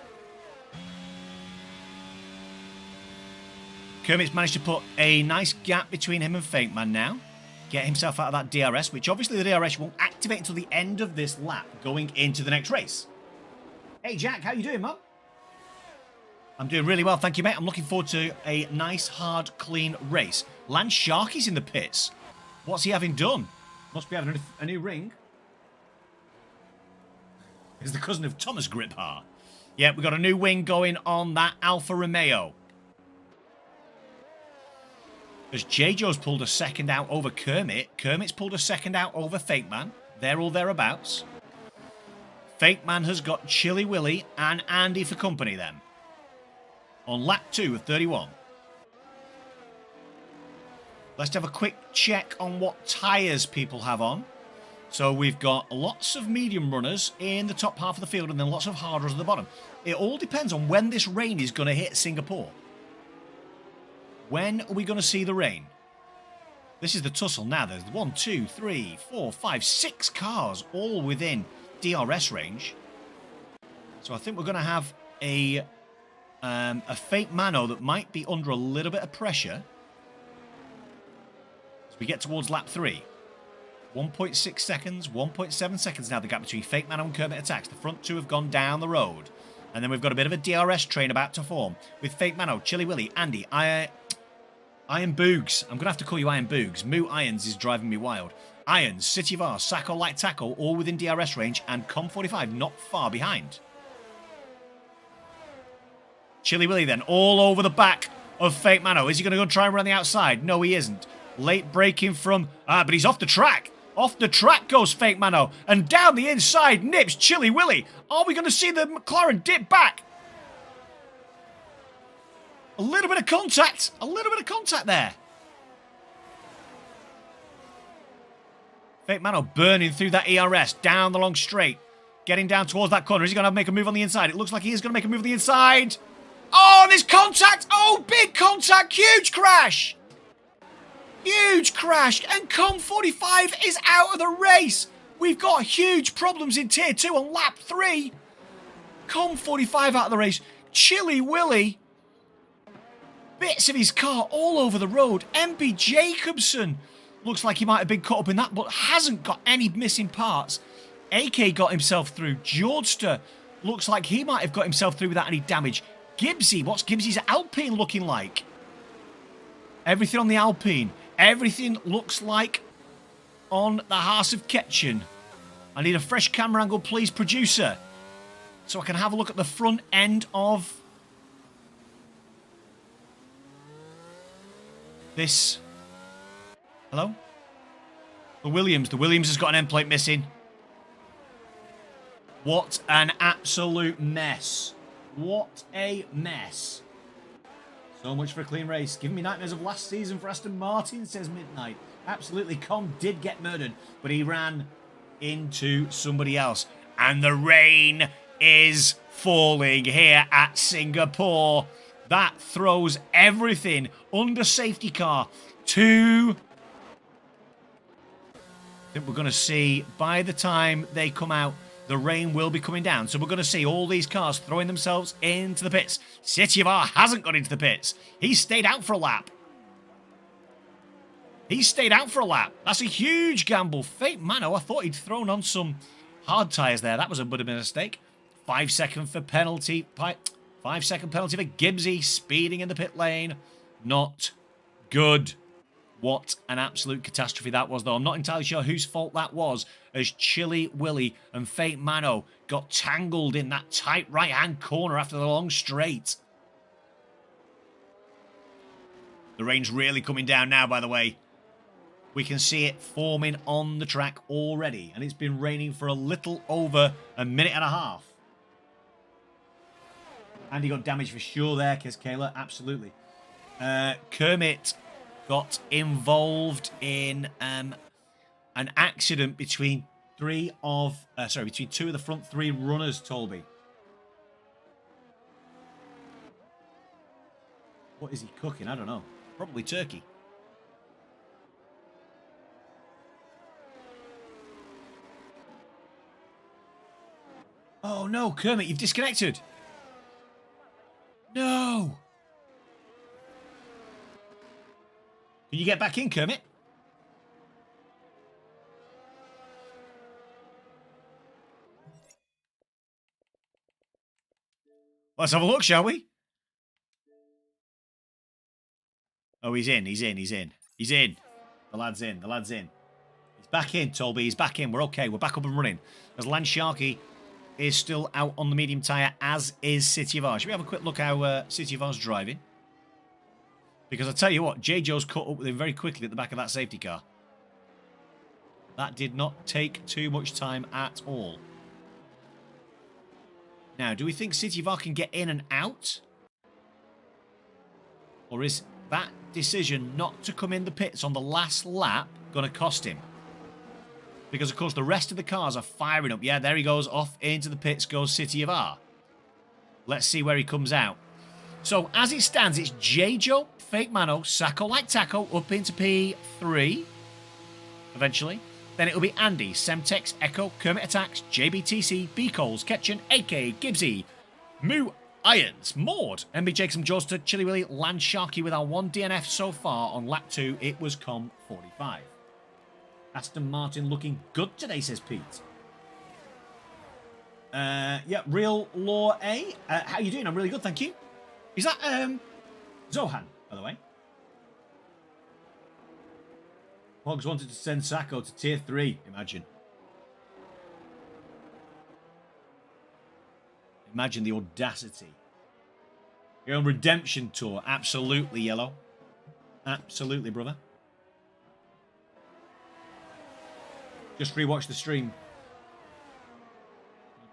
Kermit's managed to put a nice gap between him and Fake Man now. Get himself out of that DRS, which obviously the DRS won't activate until the end of this lap going into the next race. Hey Jack, how you doing, man? I'm doing really well, thank you, mate. I'm looking forward to a nice, hard, clean race. Lance Sharky's in the pits. What's he having done? Must be having a new ring. He's the cousin of Thomas Griphar. Yeah, we've got a new wing going on that Alfa Romeo. As J-Jo's pulled a second out over Kermit. Kermit's pulled a second out over Fake Man. They're all thereabouts. Fake Man has got Chili Willy and Andy for company then. On lap 2 of 31. Let's have a quick check on what tyres people have on. So we've got lots of medium runners in the top half of the field and then lots of hard runners at the bottom. It all depends on when this rain is going to hit Singapore. When are we going to see the rain? This is the tussle now. There's 1, 2, 3, 4, 5, 6 cars all within DRS range. So I think we're going to have a Fake Mano that might be under a little bit of pressure as we get towards lap 3. 1.6 seconds, 1.7 seconds now the gap between Fake Mano and Kermit Attacks. The front two have gone down the road. And then we've got a bit of a DRS train about to form with Fake Mano, Chili Willy, Andy, Iron Boogs. I'm going to have to call you Iron Boogs. Moo Irons is driving me wild. Irons, City Var, Sacco Like Taco, all within DRS range, and Com45 not far behind. Chili Willy then, all over the back of Fake Mano. Is he going to go try and run the outside? No, he isn't. Late braking from... but he's off the track. Off the track goes Fake Mano. And down the inside nips Chilly Willy. Are we going to see the McLaren dip back? A little bit of contact. A little bit of contact there. Fake Mano burning through that ERS. Down the long straight. Getting down towards that corner. Is he going to make a move on the inside? It looks like he is going to make a move on the inside. Oh, there's contact. Oh, big contact. Huge crash. Huge crash. And Com45 is out of the race. We've got huge problems in Tier 2 on lap 3. Com45 out of the race. Chilly Willy. Bits of his car all over the road. MB Jacobson. Looks like he might have been caught up in that, but hasn't got any missing parts. AK got himself through. Jordster looks like he might have got himself through without any damage. Gibbsy, what's Gibbsy's Alpine looking like? Everything on the Alpine. Everything looks like on the Haas of Ketchen. I need a fresh camera angle, please, producer. So I can have a look at the front end of this. Hello? The Williams. The Williams has got an end plate missing. What an absolute mess. What a mess. So much for a clean race. Giving me nightmares of last season for Aston Martin, says Midnight. Absolutely, Com did get murdered, but he ran into somebody else. And the rain is falling here at Singapore. That throws everything under safety car to... I think we're going to see, by the time they come out, the rain will be coming down. So we're going to see all these cars throwing themselves into the pits. City of R hasn't got into the pits. He stayed out for a lap. He stayed out for a lap. That's a huge gamble. Fake Mano, I thought he'd thrown on some hard tyres there. That was a bit of a mistake. 5 second for penalty. 5 second penalty for Gibbsy. Speeding in the pit lane. Not good. What an absolute catastrophe that was, though. I'm not entirely sure whose fault that was, as Chilly Willy and Fake Mano got tangled in that tight right-hand corner after the long straight. The rain's really coming down now, by the way. We can see it forming on the track already, and it's been raining for a little over a minute and a half. And he got damaged for sure there, Kayla, absolutely. Kermit got involved in an accident between two of the front 3 runners, Tolby. What is he cooking? I don't know. Probably turkey. Oh no, Kermit, you've disconnected. No. Can you get back in, Kermit? Let's have a look, shall we? Oh, he's in. The lad's in. He's back in, Tolby. He's back in. We're okay. We're back up and running. As Lan Sharkey is still out on the medium tyre, as is City of R. Should we have a quick look how City of R's driving? Because I tell you what, J. Joe's caught up with him very quickly at the back of that safety car. That did not take too much time at all. Now, do we think City of R can get in and out? Or is that decision not to come in the pits on the last lap going to cost him? Because, of course, the rest of the cars are firing up. Yeah, there he goes. Off into the pits goes City of R. Let's see where he comes out. So, as it stands, it's J. Joe, Fake Mano, Sacco Like Taco up into P3. Eventually. Then it'll be Andy, Semtex, Echo, Kermit Attacks, JBTC, B. Coles, Ketchen, AK, Gibbsy, Moo Irons, Maud, MB Jacobson, Jawster, Chilly Willy, Lan Sharkey with our 1 DNF so far. On lap 2, it was Com45. Aston Martin looking good today, says Pete. Yeah, Real Law A. How you doing? I'm really good, thank you. Is that Zohan, by the way? Hogs wanted to send Sacco to tier 3, imagine. Imagine the audacity. Your own redemption tour. Absolutely, Yellow. Absolutely, brother. Just rewatch the stream.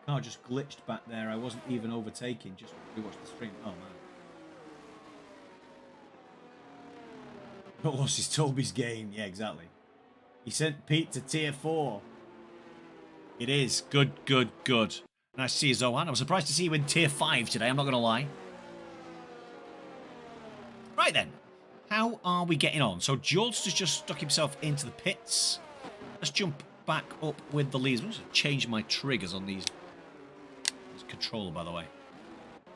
My car just glitched back there. I wasn't even overtaking. Just rewatch the stream. Oh, man. Lost his Toby's game. Yeah, exactly. He sent Pete to tier 4. It is. Good, good, good. Nice to see you, Zohan. I'm surprised to see you in tier 5 today. I'm not going to lie. Right then. How are we getting on? So Jolster's just stuck himself into the pits. Let's jump back up with the leads. I'm just going to change my triggers on these. This controller, by the way.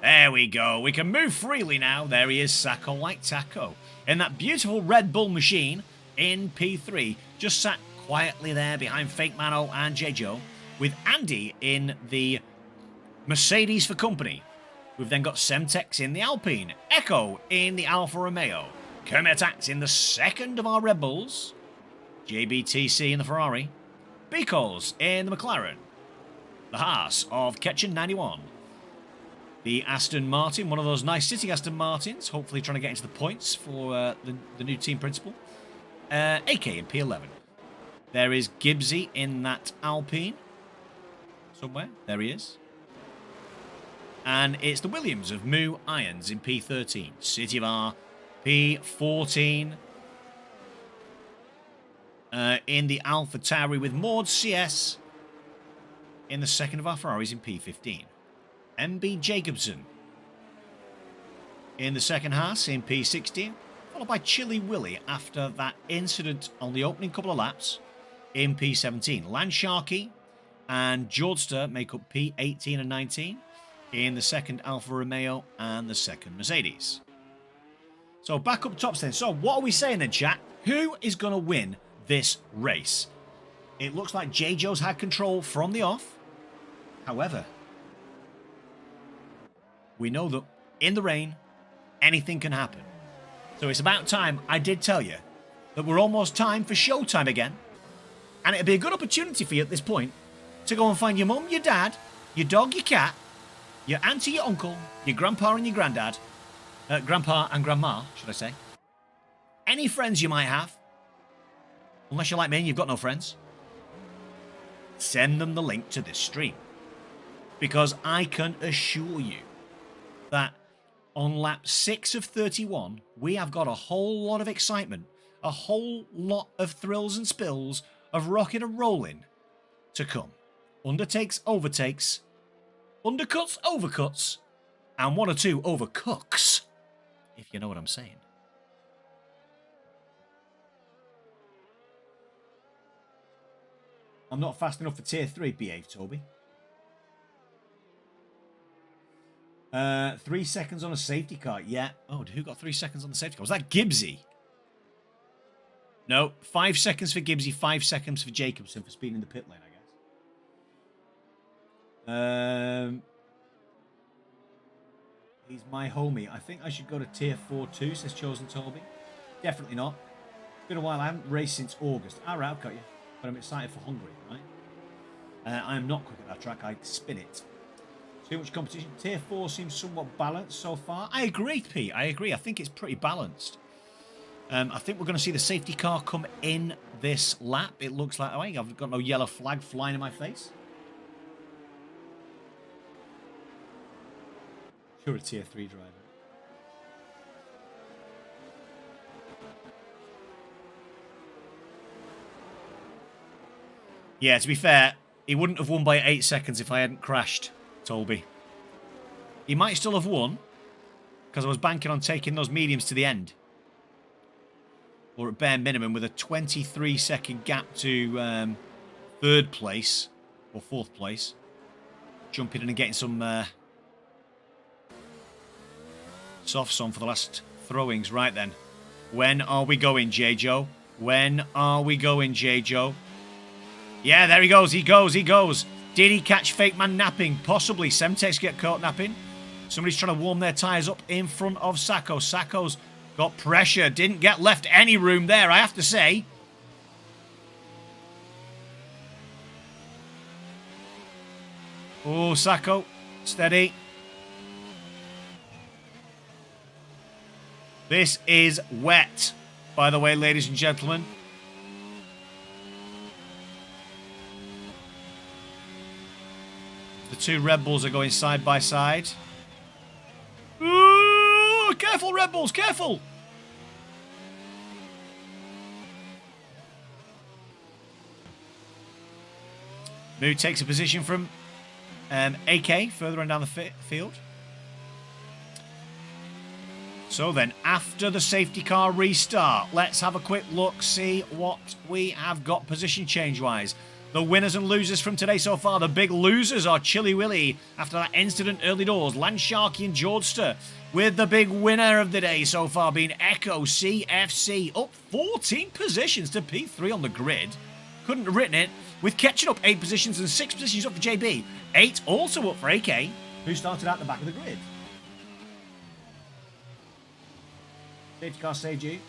There we go. We can move freely now. There he is, Sacco like taco. In that beautiful Red Bull machine in P3. Just sat quietly there behind Fake Mano and J-Joe. With Andy in the Mercedes for company. We've then got Semtex in the Alpine. Echo in the Alfa Romeo. Kermitax in the second of our Red Bulls. JBTC in the Ferrari. Beekles in the McLaren. The Haas of Ketchen 91. The Aston Martin, one of those nice sitting Aston Martins. Hopefully trying to get into the points for the new team principal. AK in P11. There is Gibbsy in that Alpine. Somewhere. There he is. And it's the Williams of Moo Irons in P13. City of R, P14. In the Alpha Tauri with Maud CS. In the second of our Ferraris in P15. MB Jacobson. In the second Haas in P16. Followed by Chili Willy after that incident on the opening couple of laps in P17. Landsharky and Jordster make up P18 and 19 in the second Alfa Romeo and the second Mercedes. So back up tops then. So what are we saying then, chat? Who is going to win this race? It looks like J-Joe's had control from the off. However, we know that in the rain, anything can happen. So it's about time I did tell you that we're almost time for showtime again. And it'd be a good opportunity for you at this point to go and find your mum, your dad, your dog, your cat, your auntie, your uncle, your grandpa and your granddad, grandpa and grandma, should I say. Any friends you might have, unless you're like me and you've got no friends, send them the link to this stream. Because I can assure you that on lap 6 of 31, we have got a whole lot of excitement, a whole lot of thrills and spills of rocking and rolling to come. Undertakes, overtakes, undercuts, overcuts, and 1 or 2 overcooks, if you know what I'm saying. I'm not fast enough for tier 3, behave, Toby. 3 seconds on a safety car. Yeah. Oh, who got 3 seconds on the safety car? Was that Gibbsy? No. 5 seconds for Gibbsy. 5 seconds for Jacobson for speeding the pit lane, I guess. He's my homie. I think I should go to tier 4 too, says Chosen Toby. Definitely not. It's been a while. I haven't raced since August. All right, I've got you. But I'm excited for Hungary, right? I am not quick at that track. I spin it. Too much competition. Tier 4 seems somewhat balanced so far. I agree, Pete. I agree. I think it's pretty balanced. I think we're going to see the safety car come in this lap. It looks like... Oh, I've got no yellow flag flying in my face. You're a tier 3 driver. Yeah, to be fair, he wouldn't have won by 8 seconds if I hadn't crashed, Tolby. He might still have won, because I was banking on taking those mediums to the end. Or at bare minimum, with a 23-second gap to 3rd place, or 4th place. Jumping in and getting some softs on for the last throwings. Right then. When are we going, J-Joe? When are we going, J-Joe? Yeah, there he goes. He goes. He goes. Did he catch Fake Man napping? Possibly. Semtex get caught napping. Somebody's trying to warm their tyres up in front of Sacco. Sacco's got pressure. Didn't get left any room there, I have to say. Oh, Sacco. Steady. This is wet, by the way, ladies and gentlemen. two Red Bulls are going side by side. Ooh, careful, Red Bulls, careful! Moo takes a position from AK further on down the field. So then, after the safety car restart, let's have a quick look, see what we have got position change-wise. The winners and losers from today so far. The big losers are Chilly Willy after that incident early doors. Landsharky and Georgester, with the big winner of the day so far being Echo CFC, up 14 positions to P3 on the grid. Couldn't have written it, with catching up 8 positions and 6 positions up for JB. 8 also up for AK, who started out the back of the grid. Safety car saved you.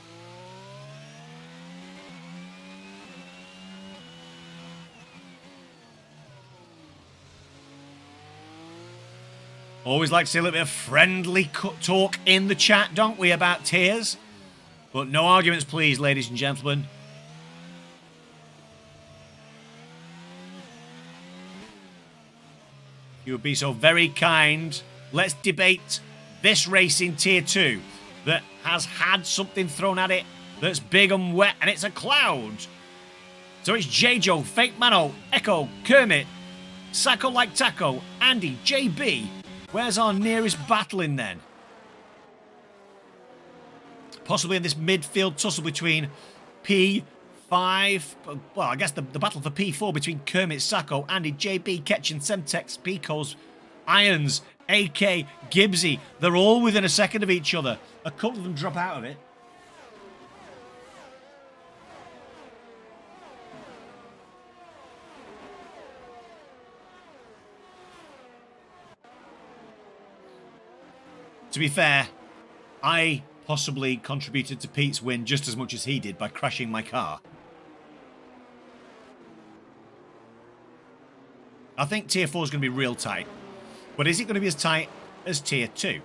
Always like to see a little bit of friendly talk in the chat, don't we, about tiers? But no arguments, please, ladies and gentlemen. You would be so very kind. Let's debate this race in Tier 2 that has had something thrown at it that's big and wet, and it's a cloud. So it's J-Joe, Fake Mano, Echo, Kermit, Sacco Like Taco, Andy, JB. Where's our nearest battle in then? Possibly in this midfield tussle between P5. Well, I guess the battle for P4 between Kermit, Sacco, Andy, JB, Ketchen, Semtex, Picos, Irons, AK, Gibbsy. They're all within a second of each other. A couple of them drop out of it. To be fair, I possibly contributed to Pete's win just as much as he did by crashing my car. I think Tier 4 is going to be real tight. But is it going to be as tight as Tier 2?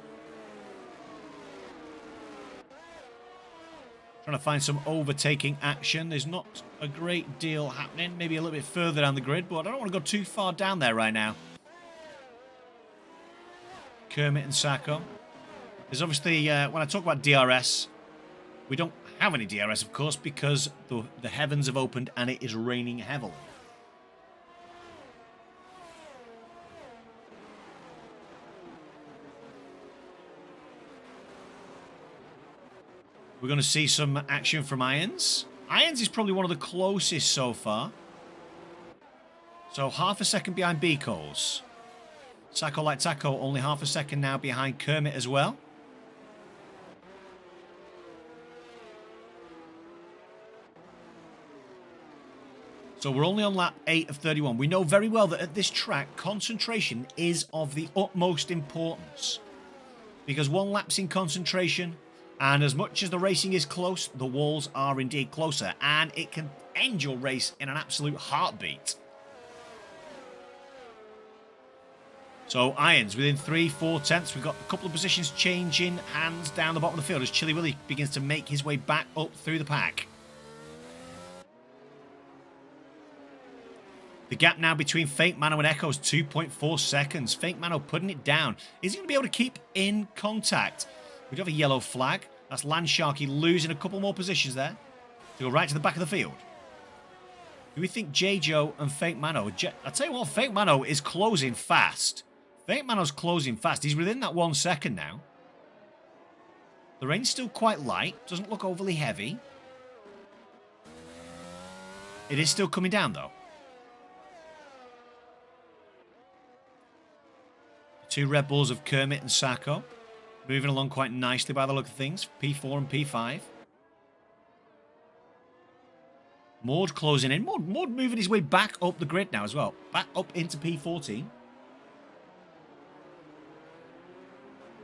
Trying to find some overtaking action. There's not a great deal happening. Maybe a little bit further down the grid, but I don't want to go too far down there right now. Kermit and Sacco. There's obviously, when I talk about DRS, we don't have any DRS, of course, because the heavens have opened and it is raining heavily. We're going to see some action from Irons. Irons is probably one of the closest so far. So half a second behind Bicos. Sacco Like Taco only half a second now behind Kermit as well. So we're only on lap 8 of 31. We know very well that at this track, concentration is of the utmost importance. Because one lap's in concentration, and as much as the racing is close, the walls are indeed closer. And it can end your race in an absolute heartbeat. So Irons within 3-4 tenths. We've got a couple of positions changing hands down the bottom of the field as Chilly Willy begins to make his way back up through the pack. The gap now between Fake Mano and Echo is 2.4 seconds. Fake Mano putting it down. Is he going to be able to keep in contact? We do have a yellow flag. That's Landsharky losing a couple more positions there to go right to the back of the field. Do we think J-Joe and Fake Mano... I'll tell you what, Fake Mano is closing fast. Fake Mano's closing fast. He's within that 1 second now. The rain's still quite light. Doesn't look overly heavy. It is still coming down, though. Two Red Bulls of Kermit and Sacco. Moving along quite nicely by the look of things. P4 and P5. Maud closing in. Maud moving his way back up the grid now as well. Back up into P14.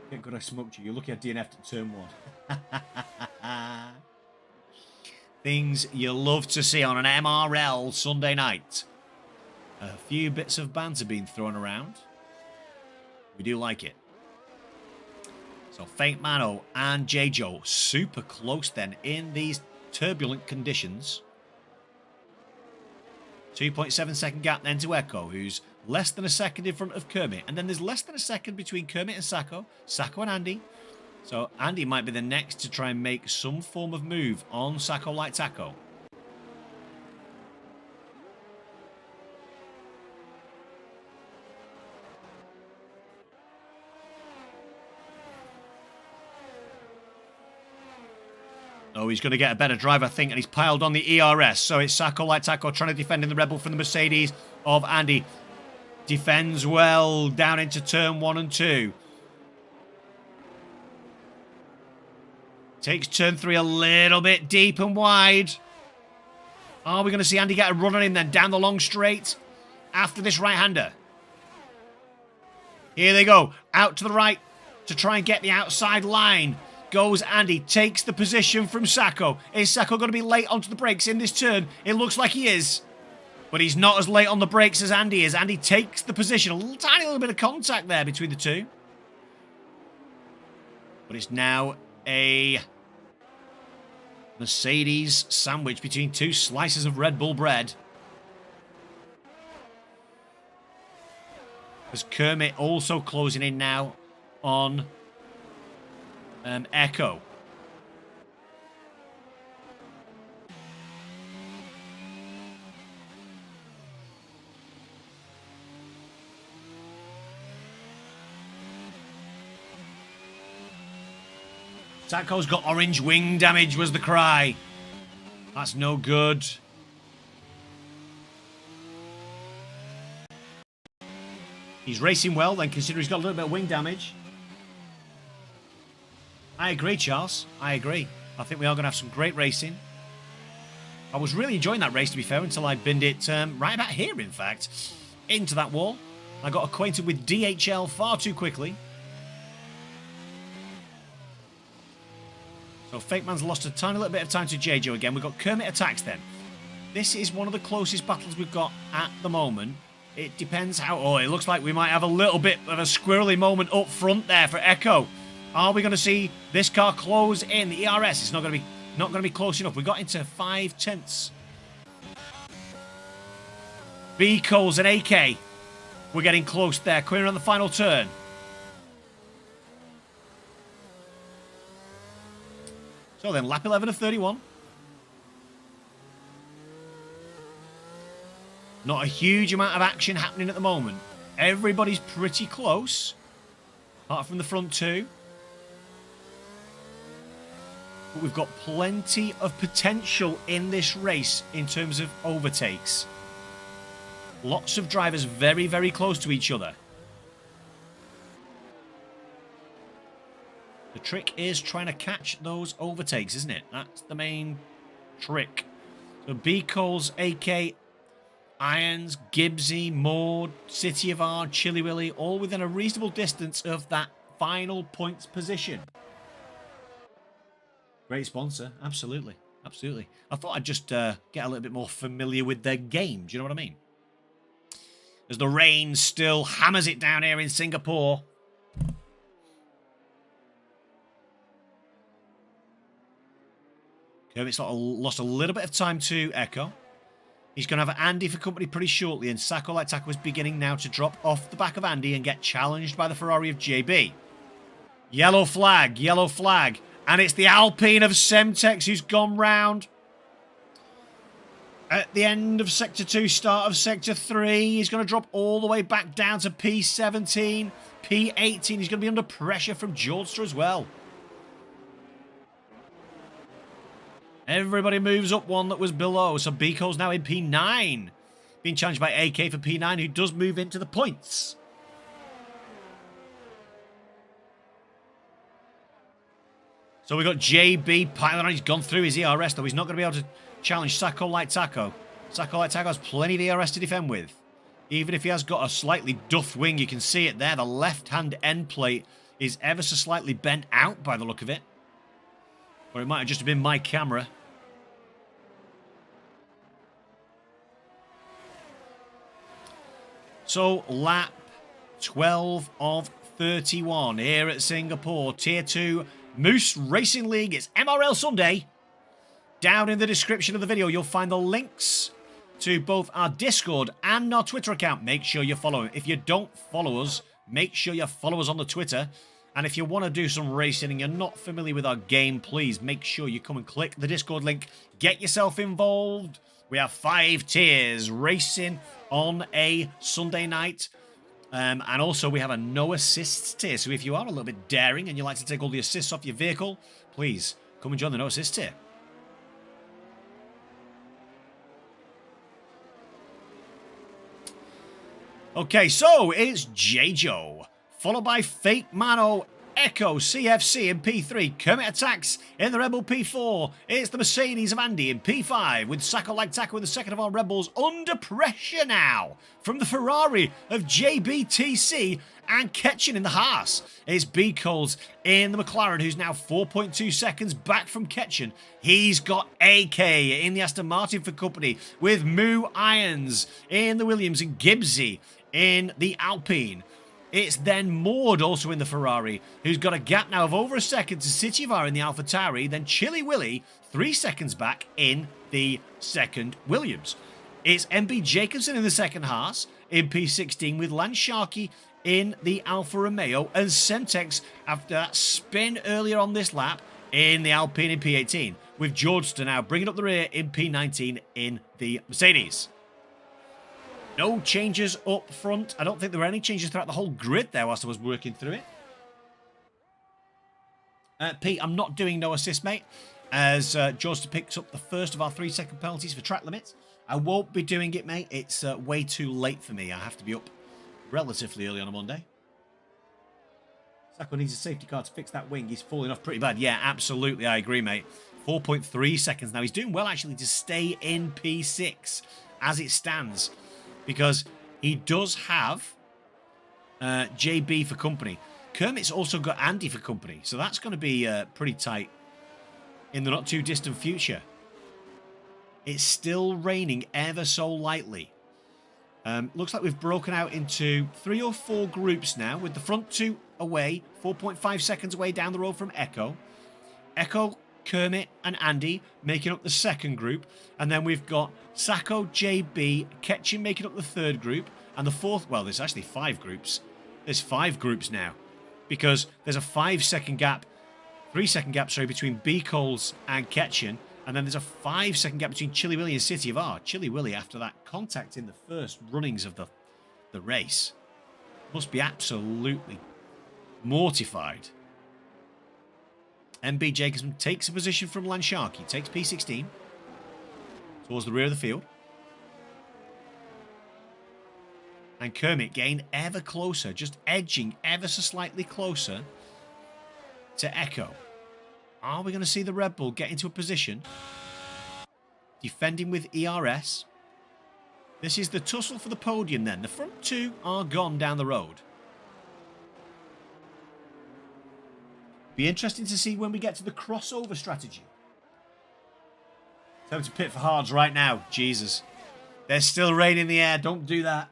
Get good, I smoked you. You're lucky I DNF'd at turn 1. Things you love to see on an MRL Sunday night. A few bits of banter being thrown around. We do like it. So Fake Mano and J-Joe super close then in these turbulent conditions. 2.7 second gap then to Echo, who's Less than a second in front of Kermit. And then there's less than a second between Kermit and Sacco. Sacco and Andy. So Andy might be the next to try and make some form of move on Sacco like Taco. Oh, he's going to get a better drive, I think, and he's piled on the ERS. So it's Sacco like Taco trying to defend in the Rebel from the Mercedes of Andy. Defends well down into turn 1 and 2. Takes turn 3 a little bit deep and wide. Are we going to see Andy get a run on him then down the long straight after this right-hander? Here they go. Out to the right to try and get the outside line. Goes Andy, takes the position from Sacco. Is Sacco going to be late onto the brakes in this turn? It looks like he is. But he's not as late on the brakes as Andy is. Andy takes the position. A tiny little bit of contact there between the two. But it's now a Mercedes sandwich between two slices of Red Bull bread. There's Kermit also closing in now on Echo. Sacco's got orange wing damage was the cry. That's no good. He's racing well then, considering he's got a little bit of wing damage. I agree, Charles. I agree. I think we are going to have some great racing. I was really enjoying that race, to be fair, until I binned it right about here, in fact, into that wall. I got acquainted with DHL far too quickly. So Fake Man's lost a tiny little bit of time to JJ again. We've got Kermit attacks then. This is one of the closest battles we've got at the moment. It depends how... Oh, it looks like we might have a little bit of a squirrely moment up front there for Echo. Are we going to see this car close in? The ERS is not going to be close enough. We got into 5/10. B Coles and AK. We're getting close there. Coming on the final turn. So then, lap 11 of 31. Not a huge amount of action happening at the moment. Everybody's pretty close. Apart from the front two. But we've got plenty of potential in this race in terms of overtakes. Lots of drivers very, very close to each other. The trick is trying to catch those overtakes, isn't it? That's the main trick. So B. Coles, AK, Irons, Gibbsy, Maud, City of R, Chili Willy, all within a reasonable distance of that final points position. Great sponsor, absolutely, absolutely. I thought I'd just get a little bit more familiar with their game, do you know what I mean? As the rain still hammers it down here in Singapore. Kermit's lost a little bit of time to Echo. He's going to have Andy for company pretty shortly, and Sacco like Taco is beginning now to drop off the back of Andy and get challenged by the Ferrari of JB. Yellow flag, yellow flag. And it's the Alpine of Semtex who's gone round. At the end of Sector 2, start of Sector 3, he's going to drop all the way back down to P17, P18. He's going to be under pressure from Jordster as well. Everybody moves up one that was below. So Biko's now in P9. Being challenged by AK for P9, who does move into the points. So we've got JB piling on. He's gone through his ERS, though. He's not going to be able to challenge Sacco like Taco. Sacco like Taco has plenty of ERS to defend with. Even if he has got a slightly duffed wing, you can see it there. The left-hand end plate is ever so slightly bent out by the look of it. Or it might have just been my camera. So, lap 12 of 31 here at Singapore. Tier 2 Moose Racing League. It's MRL Sunday. Down in the description of the video, you'll find the links to both our Discord and our Twitter account. Make sure you're following. If you don't follow us, make sure you follow us on the Twitter. And if you want to do some racing and you're not familiar with our game, please make sure you come and click the Discord link. Get yourself involved. We have 5 tiers racing on a Sunday night. And also we have a no assists tier. So if you are a little bit daring and you like to take all the assists off your vehicle, please come and join the no assist tier. Okay, so it's J-Joe, followed by Fake Mano, Echo, CFC in P3, Kermit Attacks in the Red Bull P4. It's the Mercedes of Andy in P5, with Sacco like Taco in the second of our Red Bulls under pressure now from the Ferrari of JBTC and Ketchen in the Haas. It's B. Coles in the McLaren, who's now 4.2 seconds back from Ketchen. He's got AK in the Aston Martin for company, with Moo Irons in the Williams and Gibbsy in the Alpine. It's then Maud also in the Ferrari, who's got a gap now of over a second to Citivar in the AlphaTauri, then Chili Willy 3 seconds back in the second Williams. It's MB Jacobson in the second Haas in P16, with Lance Sharkey in the Alfa Romeo, and Semtex after that spin earlier on this lap in the Alpine in P18, with Georgester now bringing up the rear in P19 in the Mercedes. No changes up front. I don't think there were any changes throughout the whole grid there whilst I was working through it. Pete, I'm not doing no assist, mate, as Georgester picks up the first of our 3-second penalties for track limits. I won't be doing it, mate. It's way too late for me. I have to be up relatively early on a Monday. Sacco needs a safety car to fix that wing. He's falling off pretty bad. Yeah, absolutely. I agree, mate. 4.3 seconds now. He's doing well, actually, to stay in P6 as it stands, because he does have JB for company. Kermit's also got Andy for company, so that's going to be pretty tight in the not too distant future. It's still raining ever so lightly. Looks like we've broken out into 3 or 4 groups now, with the front 2 away, 4.5 seconds away down the road from Echo. Echo, Kermit and Andy making up the second group, and then we've got Sacco, JB, Ketchen making up the third group, and the fourth, well, there's actually 5 groups. There's 5 groups now, because there's a 3-second gap, sorry, between B. Coles and Ketchen, and then there's a 5-second gap between Chili Willy and City of R. Chili Willy, after that contact in the first runnings of the race, must be absolutely mortified. MB Jacobson takes a position from Lance Sharkey, takes P16 towards the rear of the field. And Kermit getting ever closer, just edging ever so slightly closer to Echo. Are we going to see the Red Bull get into a position defending with ERS? This is the tussle for the podium then. The front 2 are gone down the road. Be interesting to see when we get to the crossover strategy. Time to pit for hards right now. Jesus. There's still rain in the air. Don't do that.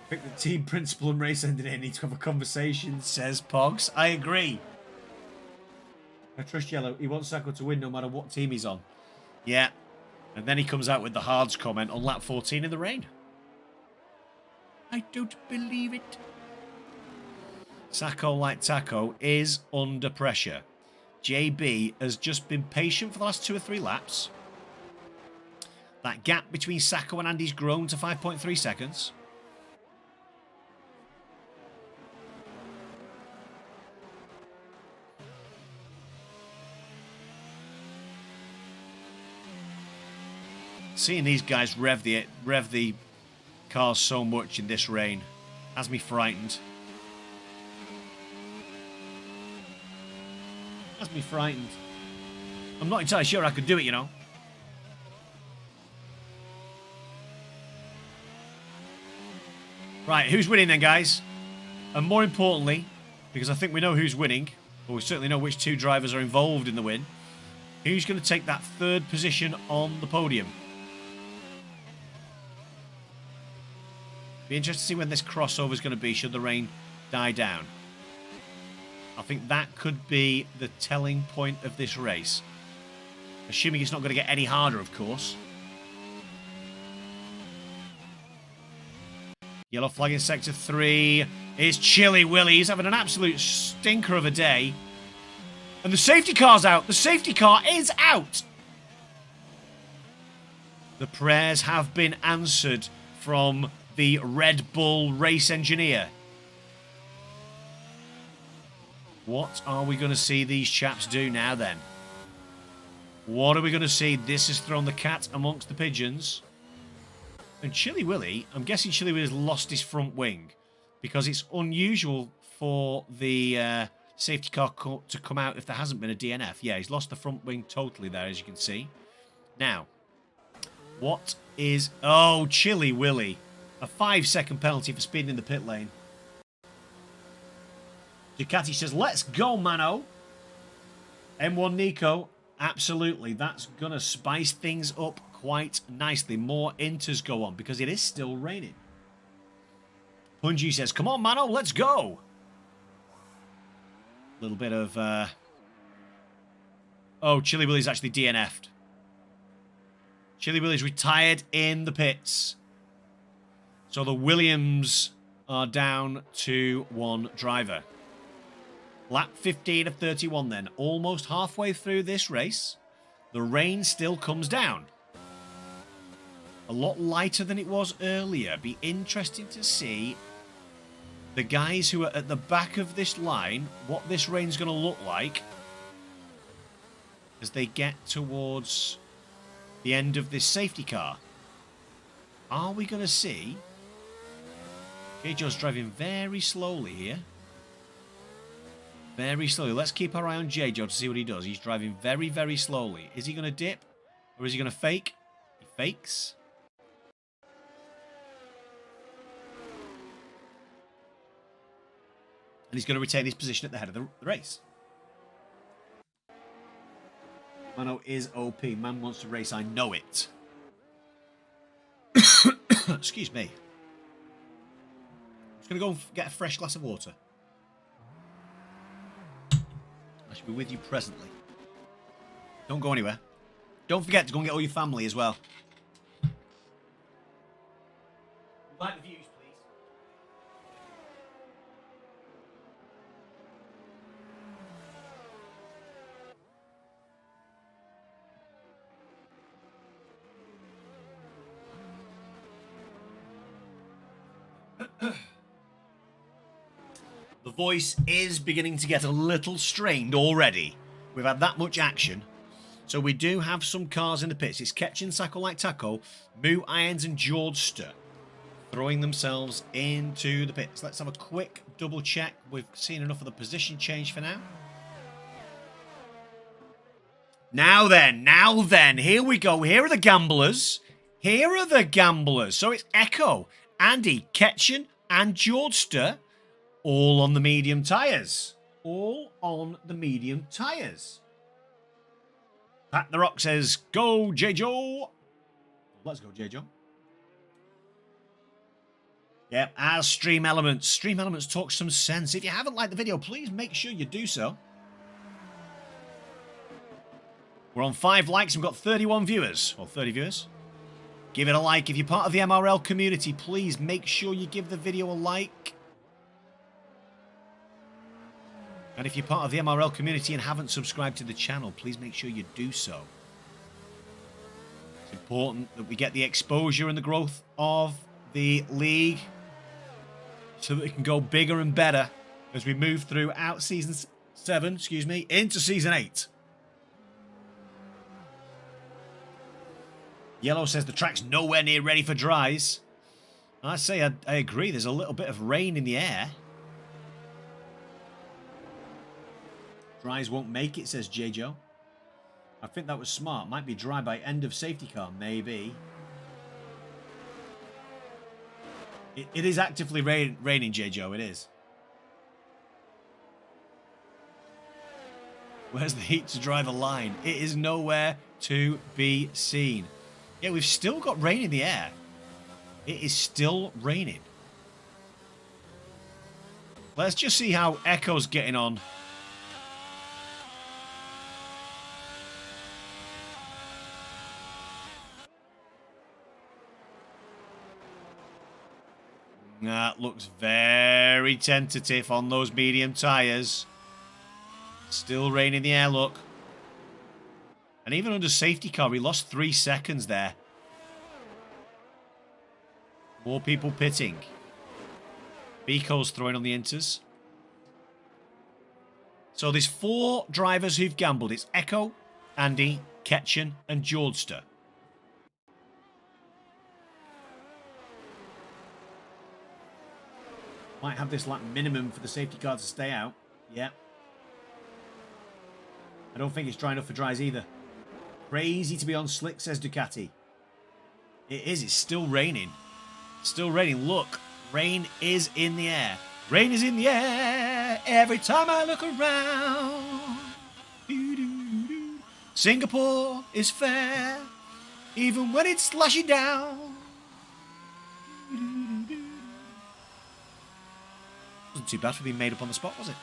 I think the team principal and race engineer need to have a conversation, says Pogs. I agree. I trust Yellow. He wants Sacco to win no matter what team he's on. Yeah. And then he comes out with the hards comment on lap 14 in the rain. I don't believe it. Sacco like Taco is under pressure. JB has just been patient for the last 2 or 3 laps. That gap between Sacco and Andy's grown to 5.3 seconds. Seeing these guys rev the cars so much in this rain has me frightened. Has me frightened. I'm not entirely sure I could do it, you know. Right, who's winning then, guys? And more importantly, because I think we know who's winning, or we certainly know which 2 drivers are involved in the win, who's going to take that 3rd position on the podium? Be interested to see when this crossover is going to be, should the rain die down. I think that could be the telling point of this race. Assuming it's not going to get any harder, of course. Yellow flag in Sector 3. It's Chilly Willy. He's having an absolute stinker of a day. And the safety car's out. The safety car is out. The prayers have been answered from the Red Bull race engineer. What are we going to see these chaps do now then? What are we going to see? This has thrown the cat amongst the pigeons. And Chilly Willy, I'm guessing Chilly Willy has lost his front wing because it's unusual for the safety car to come out if there hasn't been a DNF. Yeah, he's lost the front wing totally there, as you can see. Now, what is... Oh, Chilly Willy. A 5-second penalty for speeding in the pit lane. Ducati says, let's go, Mano. M1 Nico, absolutely. That's going to spice things up quite nicely. More inters go on because it is still raining. Punji says, come on, Mano, let's go. A little bit of... Oh, Chilly Willy's actually DNF'd. Chilly Willy's retired in the pits. So the Williams are down to one driver. Lap 15 of 31 then. Almost halfway through this race. The rain still comes down. A lot lighter than it was earlier. Be interesting to see the guys who are at the back of this line, what this rain's going to look like as they get towards the end of this safety car. Are we going to see... J-Joe's driving very slowly here. Very slowly. Let's keep our eye on J-Joe to see what he does. He's driving very, very slowly. Is he going to dip? Or is he going to fake? He fakes. And he's going to retain his position at the head of the race. Mano is OP. Man wants to race. I know it. Excuse me. I'm just going to go and get a fresh glass of water. I shall be with you presently. Don't go anywhere. Don't forget to go and get all your family as well. Like the views, please. The voice is beginning to get a little strained already. We've had that much action. So we do have some cars in the pits. It's Ketchin, Sacco Like Taco, Moo Irons and Georgester throwing themselves into the pits. Let's have a quick double check. We've seen enough of the position change for now. Now then, here we go. Here are the gamblers. Here are the gamblers. So it's Echo, Andy, Ketchin and Georgester. All on the medium tyres. All on the medium tyres. Pat the Rock says, go, J-Joe. Let's go, J-Joe. Yep, as Stream Elements. Stream Elements talk some sense. If you haven't liked the video, please make sure you do so. We're on 5 likes and we've got 31 viewers. Or 30 viewers. Give it a like. If you're part of the MRL community, please make sure you give the video a like. And if you're part of the MRL community and haven't subscribed to the channel, please make sure you do so. It's important that we get the exposure and the growth of the league so that it can go bigger and better as we move throughout Season 7, into Season 8. Yellow says the track's nowhere near ready for dries. I say I agree. There's a little bit of rain in the air. Dries won't make it, says J-Joe. I think that was smart. Might be dry by end of safety car, maybe. It is actively raining, J-Joe. It is. Where's the heat to dry the line? It is nowhere to be seen. Yeah, we've still got rain in the air. It is still raining. Let's just see how Echo's getting on That looks very tentative on those medium tyres. Still rain in the air, look. And even under safety car, we lost 3 seconds there. More people pitting. Biko's throwing on the inters. So there's 4 drivers who've gambled. It's Echo, Andy, Ketchen, and Jordster. Might have this lap minimum for the safety car to stay out. Yeah. I don't think it's dry enough for dries either. Crazy to be on slick, says Ducati. It is. It's still raining. Still raining. Look. Rain is in the air. Rain is in the air every time I look around. Doo-doo-doo. Singapore is fair, even when it's slashing down. Doo-doo-doo. Wasn't too bad for being made up on the spot, was it?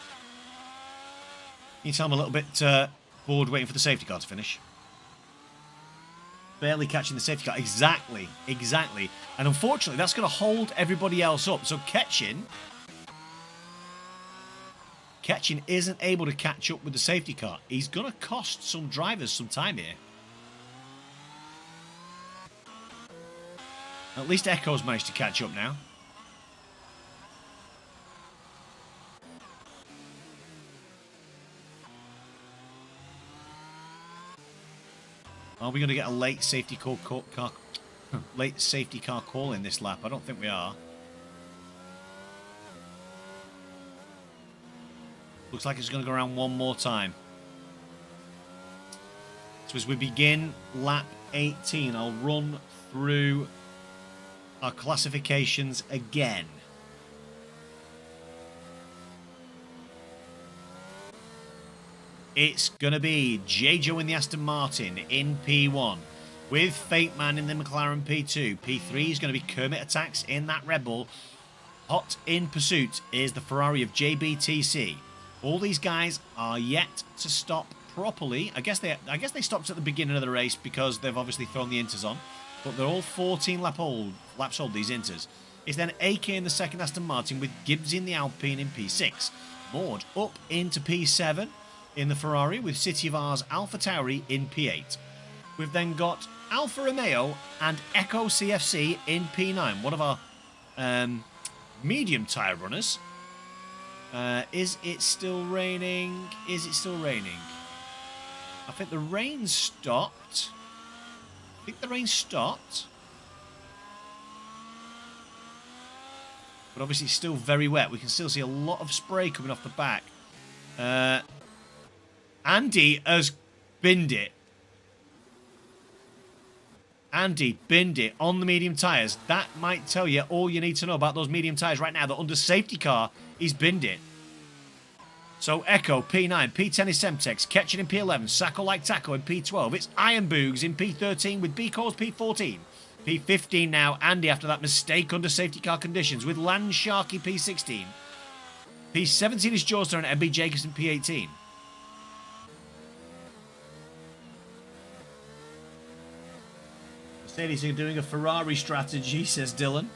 Can you tell I'm a little bit bored waiting for the safety car to finish? Barely catching the safety car. Exactly. Exactly. And unfortunately, that's going to hold everybody else up. So Ketchen isn't able to catch up with the safety car. He's going to cost some drivers some time here. At least Echo's managed to catch up now. Are we going to get a late safety car call in this lap? I don't think we are. Looks like it's going to go around one more time. So as we begin lap 18, I'll run through our classifications again. It's going to be J-Joe in the Aston Martin in P1, with Fate Man in the McLaren P2. P3 is going to be Kermit Attacks in that Red Bull. Hot in pursuit is the Ferrari of JBTC. All these guys are yet to stop properly. I guess they stopped at the beginning of the race because they've obviously thrown the inters on. But they're all 14 laps old, these inters. It's then AK in the second Aston Martin with Gibbs in the Alpine in P6. Maud up into P7 in the Ferrari with City of R's Alpha Tauri in P8. We've then got Alfa Romeo and Echo CFC in P9. One of our medium tyre runners. Is it still raining? Is it still raining? I think the rain stopped. But obviously it's still very wet. We can still see a lot of spray coming off the back. Andy has binned it. Andy binned it on the medium tyres. That might tell you all you need to know about those medium tyres right now. That under safety car, he's binned it. So Echo, P9, P10 is Semtex, Ketchen in P11, Sacco like Taco in P12. It's Iron Boogs in P13 with B-Cores P14. P15 now, Andy after that mistake under safety car conditions with Land Sharky P16. P17 is Jawster and MB Jacobs in P18. Mercedes are doing a Ferrari strategy, says Dylan.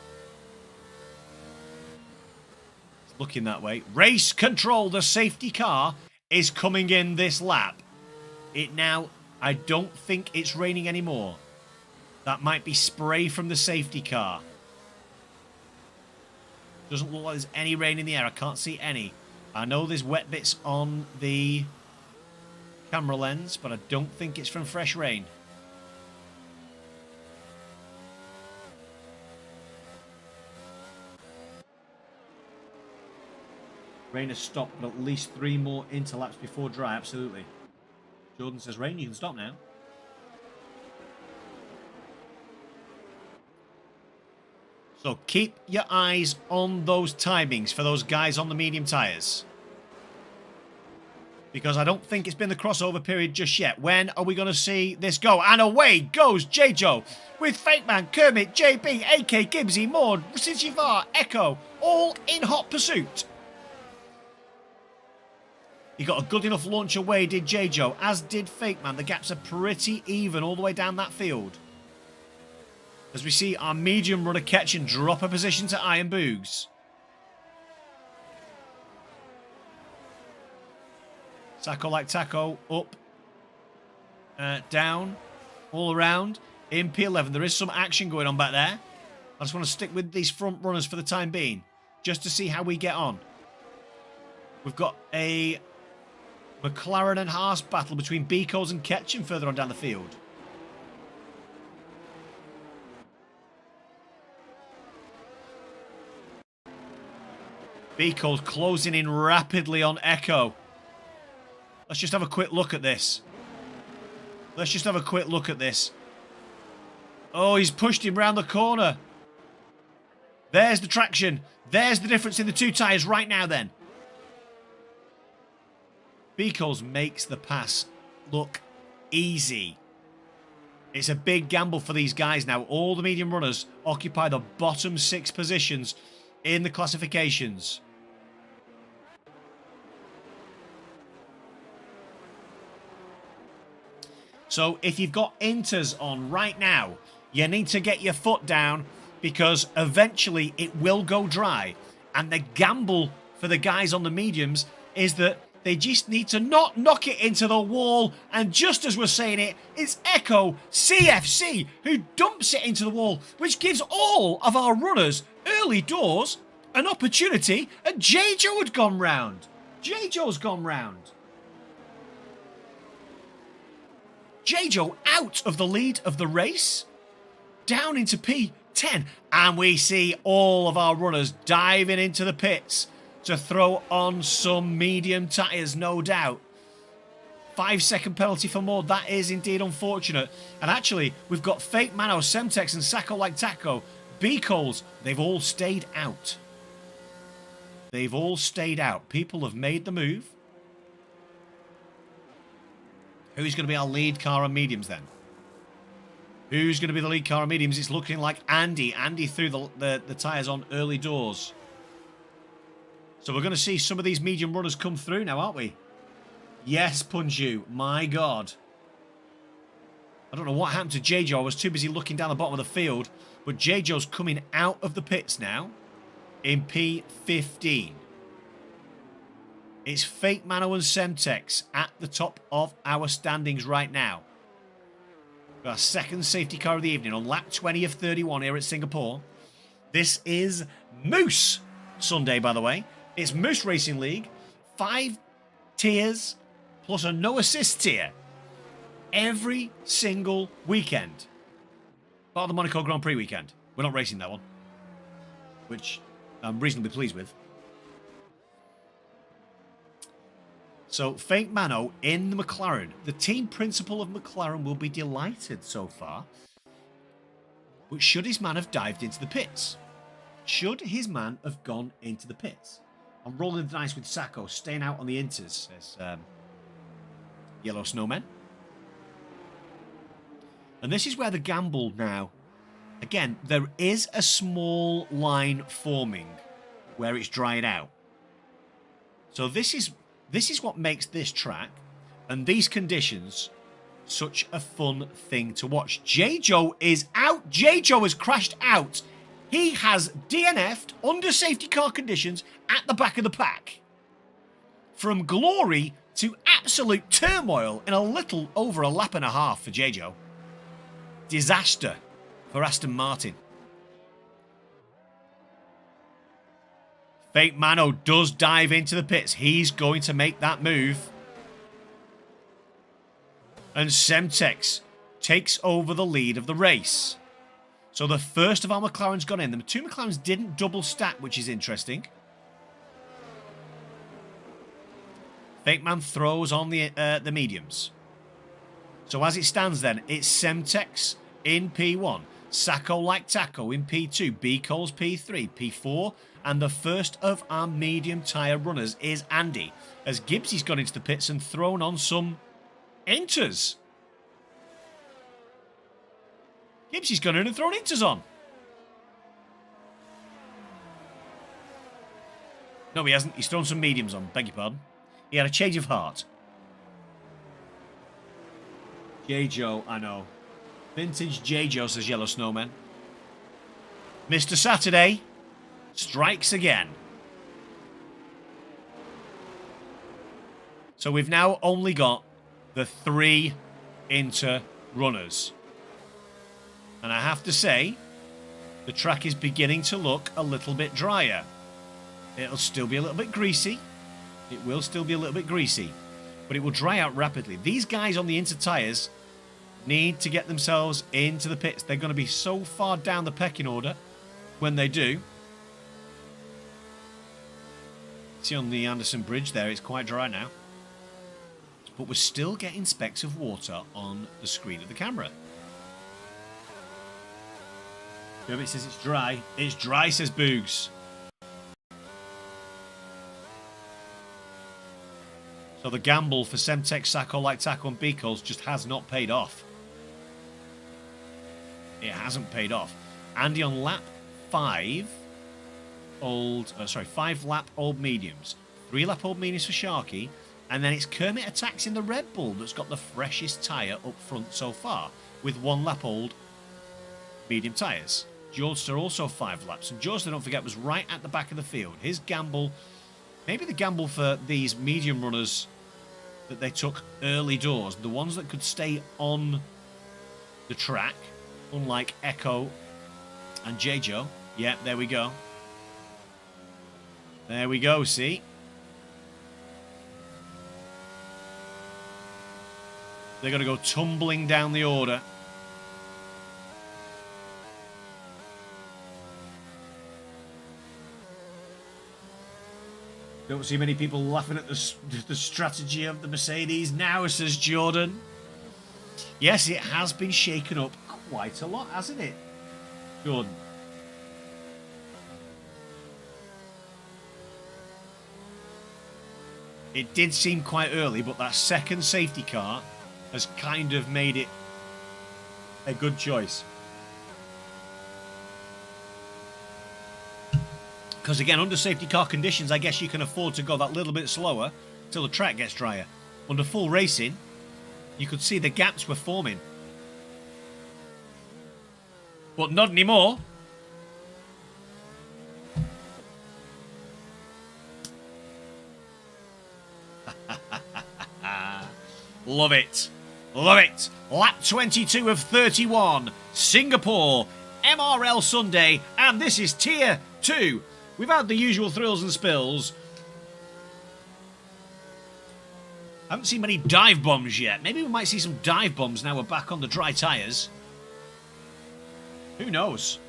It's looking that way. Race control, the safety car is coming in this lap. I don't think it's raining anymore. That might be spray from the safety car. Doesn't look like there's any rain in the air. I can't see any. I know there's wet bits on the camera lens, but I don't think it's from fresh rain. Rain has stopped, but at least 3 more interlaps before dry. Absolutely. Jordan says, rain, you can stop now. So keep your eyes on those timings for those guys on the medium tyres. Because I don't think it's been the crossover period just yet. When are we going to see this go? And away goes J-Joe with Fake Man, Kermit, JB, AK, Gibbsy, Maud, Sichivar, Echo, all in hot pursuit. He got a good enough launch away, did J-Joe, as did Fake Man. The gaps are pretty even all the way down that field. as we see our medium runner catch and drop a position to Iron Boogs. Sacco like taco, up, down, all around. In P11, there is some action going on back there. I just want to stick with these front runners for the time being, just to see how we get on. We've got a McLaren and Haas battle between Beacos and Ketchum further on down the field. Beacos closing in rapidly on Echo. Let's just have a quick look at this. Let's just have a quick look at this. Oh, he's pushed him round the corner. There's the traction. There's the difference in the two tyres right now then. Beacos makes the pass look easy. It's a big gamble for these guys now. All the medium runners occupy the bottom 6 positions in the classifications. So if you've got inters on right now, you need to get your foot down because eventually it will go dry. And the gamble for the guys on the mediums is that they just need to not knock it into the wall. And just as we're saying it, it's Echo CFC who dumps it into the wall, which gives all of our runners early doors an opportunity. And J-Joe had gone round. J-Joe's gone round. J-Joe out of the lead of the race, down into P10, and we see all of our runners diving into the pits to throw on some medium tyres, no doubt. 5-second penalty for more, that is indeed unfortunate. And actually, we've got Fake Mano, Semtex and Sacco Like Taco, B-Coles, they've all stayed out. They've all stayed out. People have made the move. Who's going to be our lead car on mediums then? Who's going to be the lead car on mediums? It's looking like Andy. Andy threw the tyres on early doors. So we're going to see some of these medium runners come through now, aren't we? Yes, Punju. My God. I don't know what happened to J-Joe. I was too busy looking down the bottom of the field. But J-Joe's coming out of the pits now in P15. It's Fake Mano and Semtex at the top of our standings right now. Our second safety car of the evening on lap 20 of 31 here at Singapore. This is Moose Sunday, by the way. It's Moose Racing League. 5 tiers plus a no assist tier every single weekend. Part of the Monaco Grand Prix weekend. We're not racing that one, which I'm reasonably pleased with. So, Fake Mano in the McLaren. The team principal of McLaren will be delighted so far. But should his man have dived into the pits? Should his man have gone into the pits? I'm rolling the dice with Sacco, staying out on the inters, says Yellow Snowman. And this is where the gamble now. Again, there is a small line forming where it's dried out. So this is what makes this track and these conditions such a fun thing to watch. J-Joe is out. J-Joe has crashed out. He has DNF'd under safety car conditions at the back of the pack. From glory to absolute turmoil in a little over a lap and a half for J-Joe. Disaster for Aston Martin. Fake Mano does dive into the pits. He's going to make that move. And Semtex takes over the lead of the race. So the first of our McLaren's gone in. The 2 McLarens didn't double stack, which is interesting. Fake Man throws on the mediums. So as it stands then, it's Semtex in P1. Sacco Like Taco in P2. B-Coles P3. P4. And the first of our medium tyre runners is Andy, as Gibbsy's gone into the pits and thrown on some inters. Gibbsy's gone in and thrown inters on. No, he hasn't. He's thrown some mediums on. Beg your pardon. He had a change of heart. J-Joe, I know. Vintage J-Joe, says Yellow Snowman. Mr. Saturday strikes again. So we've now only got the 3 inter runners. And I have to say, the track is beginning to look a little bit drier. It'll still be a little bit greasy. It will still be a little bit greasy. But it will dry out rapidly. These guys on the inter tyres need to get themselves into the pits. They're going to be so far down the pecking order when they do. See on the Anderson Bridge there, it's quite dry now. But we're still getting specks of water on the screen of the camera. It says it's dry. It's dry, says Boogs. So the gamble for Semtex, Sacco, Light Tackle and Beacles just has not paid off. It hasn't paid off. Andy on lap 5. 5 lap old mediums. 3 lap old mediums for Sharky. And then it's Kermit Attacks in the Red Bull that's got the freshest tyre up front so far, with 1 lap old medium tyres. Georgester also 5 laps. And Georgester, don't forget, was right at the back of the field. His gamble, maybe the gamble for these medium runners that they took early doors, the ones that could stay on the track, unlike Echo and J-Jo. Yeah, there we go. There we go, see? They're going to go tumbling down the order. Don't see many people laughing at the strategy of the Mercedes now, says Jordan. Yes, it has been shaken up quite a lot, hasn't it, Jordan? It did seem quite early, but that second safety car has kind of made it a good choice. Because again, under safety car conditions, I guess you can afford to go that little bit slower till the track gets drier. Under full racing, you could see the gaps were forming. But not anymore. Love it. Love it. Lap 22 of 31. Singapore. MRL Sunday. And this is Tier 2. We've had the usual thrills and spills. I haven't seen many dive bombs yet. Maybe we might see some dive bombs now we're back on the dry tyres. Who knows?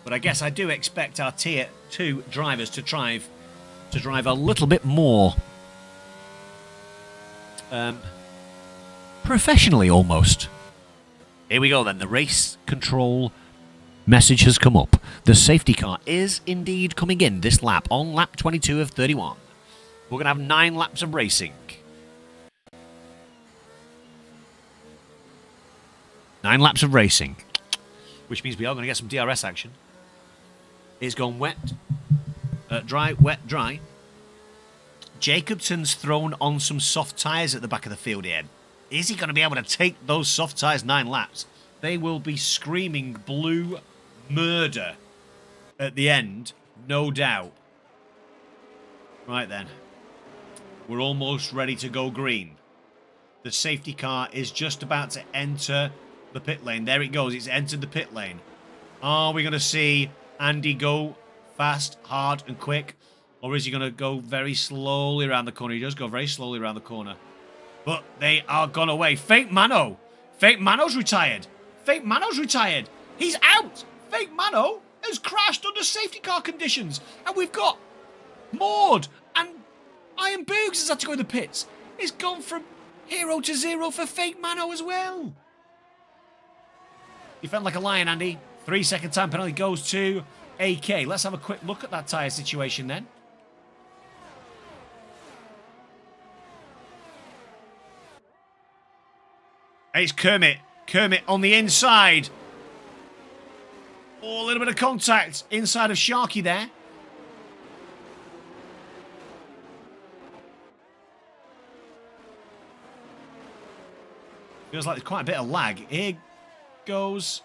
But I guess I do expect our Tier 2 drivers to drive a little bit more professionally almost. Here we go then. The race control message has come up. The safety car is indeed coming in this lap, on lap 22 of 31. We're going to have 9 laps of racing. 9 laps of racing. Which means we are going to get some DRS action. It's gone wet. Dry, wet, dry. Jacobson's thrown on some soft tyres at the back of the field here. Is he going to be able to take those soft tyres 9 laps? They will be screaming blue murder at the end, no doubt. Right then. We're almost ready to go green. The safety car is just about to enter the pit lane. There it goes. It's entered the pit lane. Are we going to see Andy go fast, hard and quick? Or is he going to go very slowly around the corner? He does go very slowly around the corner. But they are gone away. Fake Mano. Fake Mano's retired. Fake Mano's retired. He's out. Fake Mano has crashed under safety car conditions. And we've got Maud and Iron Boogs has had to go in the pits. It's gone from hero to 0 for Fake Mano as well. You felt like a lion, Andy. 3-second time penalty goes to AK. Let's have a quick look at that tyre situation then. It's Kermit. Kermit on the inside. Oh, a little bit of contact inside of Sharky there. Feels like there's quite a bit of lag. Here goes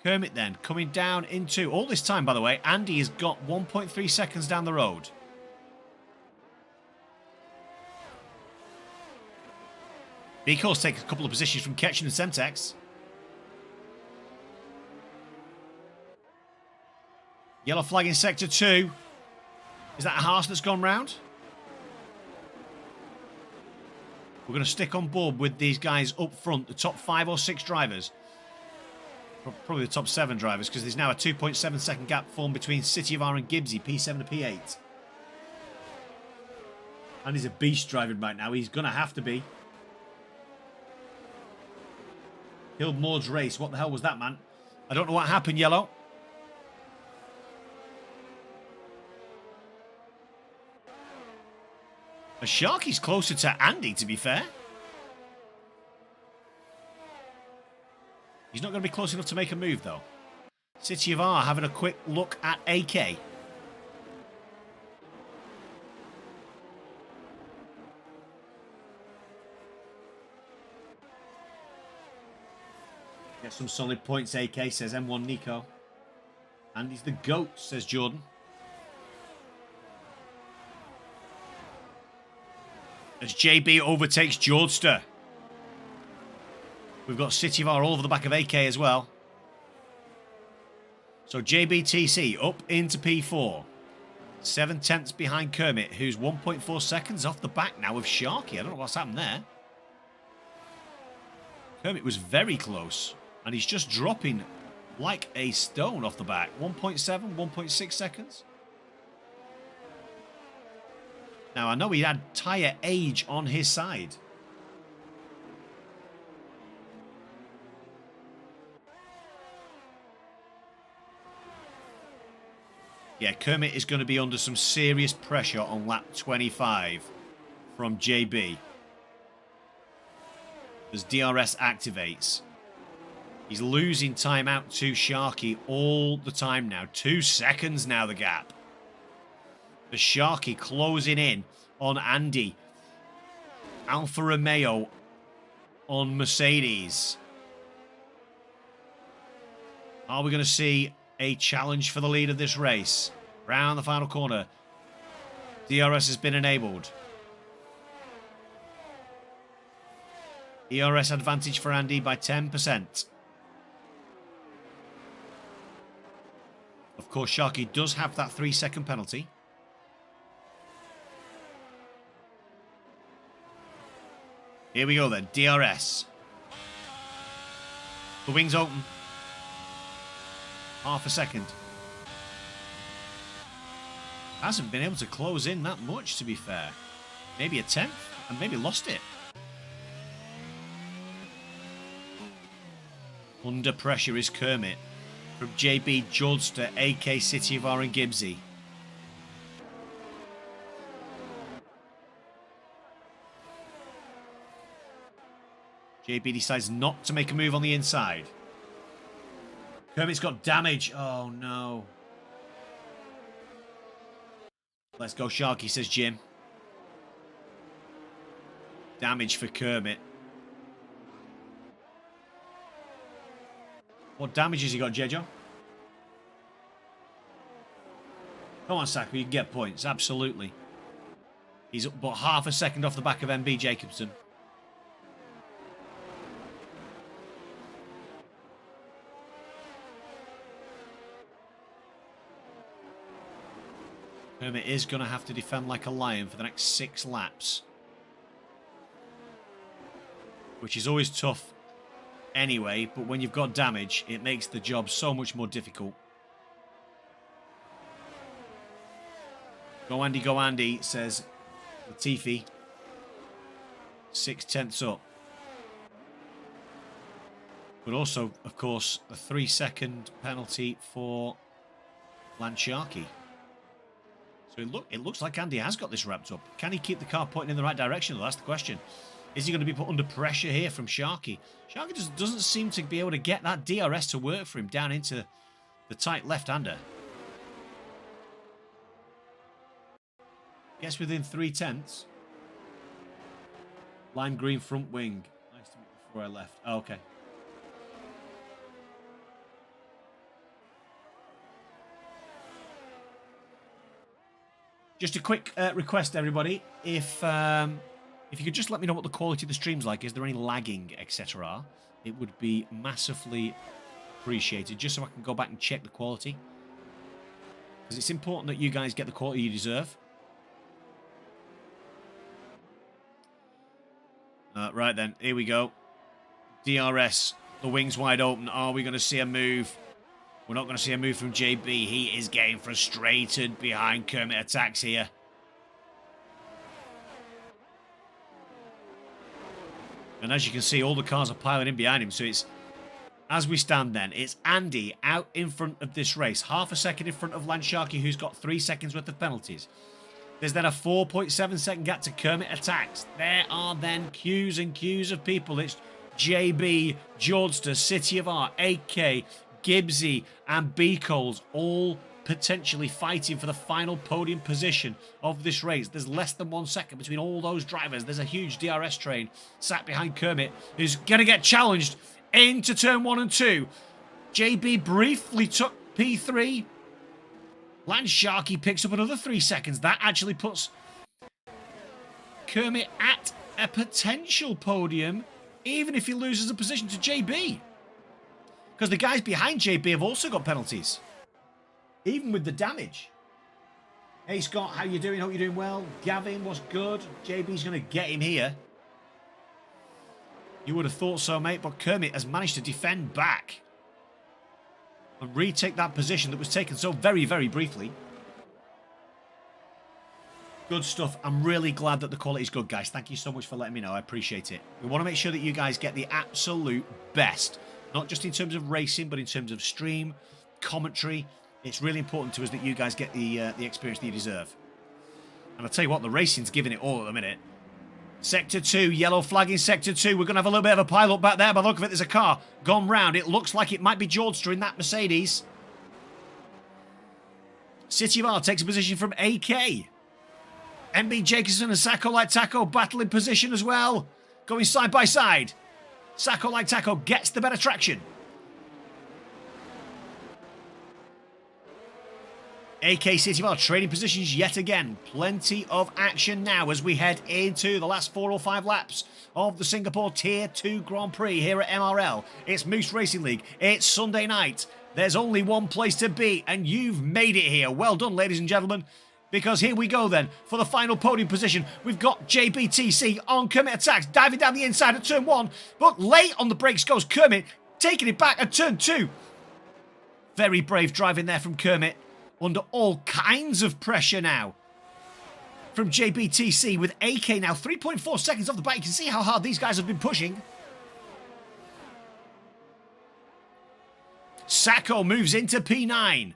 Kermit then, coming down into... All this time, by the way, Andy has got 1.3 seconds down the road. Bicos takes a couple of positions from Ketchen and Semtex. Yellow flag in Sector 2. Is that a Haas that's gone round? We're going to stick on board with these guys up front, the top 5 or 6 drivers. Probably the top 7 drivers, because there's now a 2.7 second gap formed between City of R and Gibbsy, P7 to P8. And he's a beast driving right now. He's going to have to be. Killed Maud's race. What the hell was that, man? I don't know what happened, Yellow. Sharky's closer to Andy, to be fair. He's not going to be close enough to make a move, though. City of R having a quick look at AK. Get some solid points, AK, says M1 Nico. Andy's the GOAT, says Jordan. As JB overtakes Jordster. We've got City of R all over the back of AK as well. So JBTC up into P4. 7/10 behind Kermit, who's 1.4 seconds off the back now of Sharky. I don't know what's happened there. Kermit was very close. And he's just dropping like a stone off the back. 1.7, 1.6 seconds. Now, I know he had tyre age on his side. Yeah, Kermit is going to be under some serious pressure on lap 25 from JB. As DRS activates. He's losing time out to Sharky all the time now. 2 seconds now, the gap. The Sharky closing in on Andy. Alfa Romeo on Mercedes. Are we going to see a challenge for the lead of this race? Round the final corner. DRS has been enabled. ERS advantage for Andy by 10%. Of course, Sharky does have that 3-second penalty. Here we go then, DRS. The wings open. Half a second. Hasn't been able to close in that much, to be fair. Maybe a 10th, and maybe lost it. Under pressure is Kermit. From JB Jordster, AK City of R and Gibbsy. JB decides not to make a move on the inside. Kermit's got damage. Oh, no. Let's go, Sharky, says Jim. Damage for Kermit. What damage has he got, Jejo? Come on, Saka, you can get points. Absolutely. He's up but half a second off the back of MB Jacobson. Kermit is going to have to defend like a lion for the next 6 laps. Which is always tough anyway, but when you've got damage, it makes the job so much more difficult. Go Andy, says Latifi. 6/10 up. But also, of course, a 3-second penalty for Lance Sharky. So it looks like Andy has got this wrapped up. Can he keep the car pointing in the right direction, though? That's the question. Is he going to be put under pressure here from Sharky? Sharky just doesn't seem to be able to get that DRS to work for him down into the tight left-hander. Gets within 3/10. Lime green front wing. Nice to meet before I left. Oh, okay. Just a quick request, everybody. If you could just let me know what the quality of the stream's like, is there any lagging, etc., it would be massively appreciated, just so I can go back and check the quality. Because it's important that you guys get the quality you deserve. Right then, here we go. DRS, the wings wide open. Are we going to see a move? We're not going to see a move from JB. He is getting frustrated behind Kermit Attacks here. And as you can see, all the cars are piling in behind him. So it's, as we stand then, it's Andy out in front of this race. Half a second in front of Lansharky, who's got 3 seconds worth of penalties. There's then a 4.7 second gap to Kermit Attacks. There are then queues and queues of people. It's JB, Jordster, City of Art, AK, Gibbsy and B-Coles all potentially fighting for the final podium position of this race. There's less than 1 second between all those drivers. There's a huge DRS train sat behind Kermit who's going to get challenged into turn 1 and 2. JB briefly took P3. Lansharky picks up another 3 seconds. That actually puts Kermit at a potential podium, even if he loses a position to JB. Because the guys behind JB have also got penalties. Even with the damage. Hey Scott, how you doing? Hope you're doing well. Gavin, what's good? JB's going to get him here. You would have thought so, mate, but Kermit has managed to defend back. And retake that position that was taken so very, very briefly. Good stuff. I'm really glad that the quality is good, guys. Thank you so much for letting me know. I appreciate it. We want to make sure that you guys get the absolute best. Not just in terms of racing, but in terms of stream, commentary. It's really important to us that you guys get the experience that you deserve. And I'll tell you what, the racing's giving it all at the minute. Sector 2, yellow flag in Sector 2. We're going to have a little bit of a pile-up back there. By the look of it, there's a car gone round. It looks like it might be Jordster in that Mercedes. City of R takes a position from AK. MB Jacobson and Sacco Like Taco battle in position as well. Going side by side. Sacco Like Taco gets the better traction. AK City of R trading positions yet again. Plenty of action now as we head into the last 4 or 5 laps of the Singapore Tier 2 Grand Prix here at MRL. It's Moose Racing League. It's Sunday night. There's only one place to be, and you've made it here. Well done, ladies and gentlemen. Because here we go then for the final podium position. We've got JBTC on Kermit Attacks, diving down the inside at turn 1. But late on the brakes goes Kermit, taking it back at turn 2. Very brave driving there from Kermit. Under all kinds of pressure now from JBTC with AK now 3.4 seconds off the back. You can see how hard these guys have been pushing. Sacco moves into P9.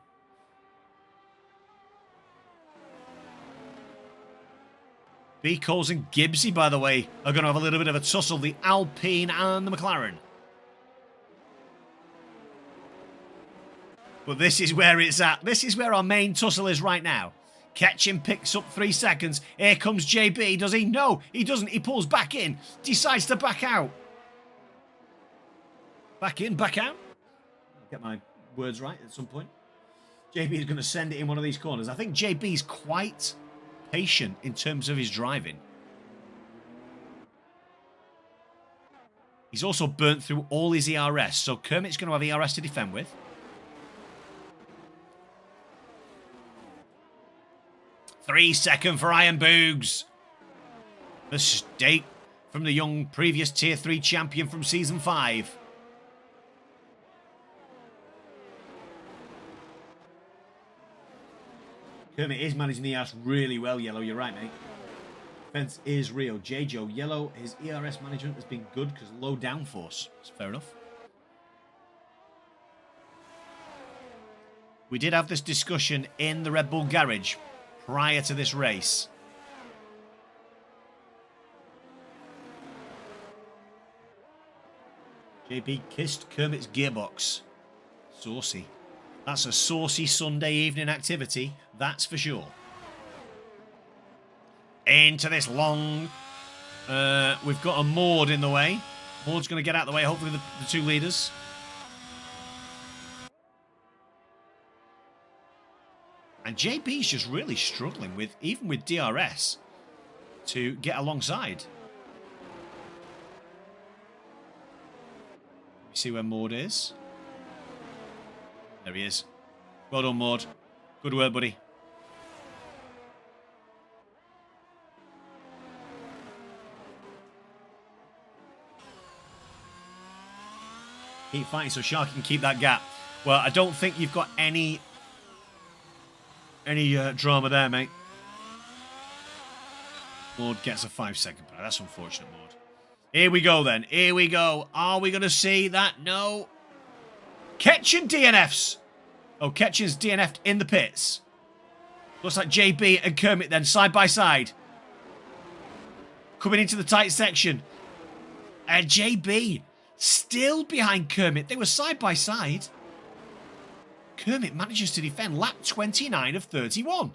B-Coles and Gibbsy, by the way, are going to have a little bit of a tussle. The Alpine and the McLaren. But this is where it's at. This is where our main tussle is right now. Ketchum picks up 3 seconds. Here comes JB. Does he? No, he doesn't. He pulls back in. Decides to back out. Back in, back out. I'll get my words right at some point. JB is going to send it in one of these corners. I think JB's quite patient in terms of his driving. He's also burnt through all his ERS. So Kermit's going to have ERS to defend with. Second for Iron Boogs. Mistake from the young previous Tier 3 champion from Season 5. Kermit is managing the ERS really well, Yellow. You're right, mate. Fence is real. J-Joe, Yellow, his ERS management has been good because low downforce. That's fair enough. We did have this discussion in the Red Bull garage prior to this race. JB kissed Kermit's gearbox. Saucy. That's a saucy Sunday evening activity, that's for sure. Into this long... we've got a Maud in the way. Maud's going to get out of the way, hopefully the two leaders. And JB's just really struggling with, even with DRS, to get alongside. Let me see where Maud is. There he is. Well done, Maud. Good work, buddy. Keep fighting so Sharky can keep that gap. Well, I don't think you've got any drama there, mate. Maud gets a 5-second penalty. That's unfortunate, Maud. Here we go, then. Here we go. Are we going to see that? No. Ketchen DNFs. Oh, Ketchen's DNF'd in the pits. Looks like JB and Kermit then, side by side. Coming into the tight section. And JB still behind Kermit. They were side by side. Kermit manages to defend lap 29 of 31.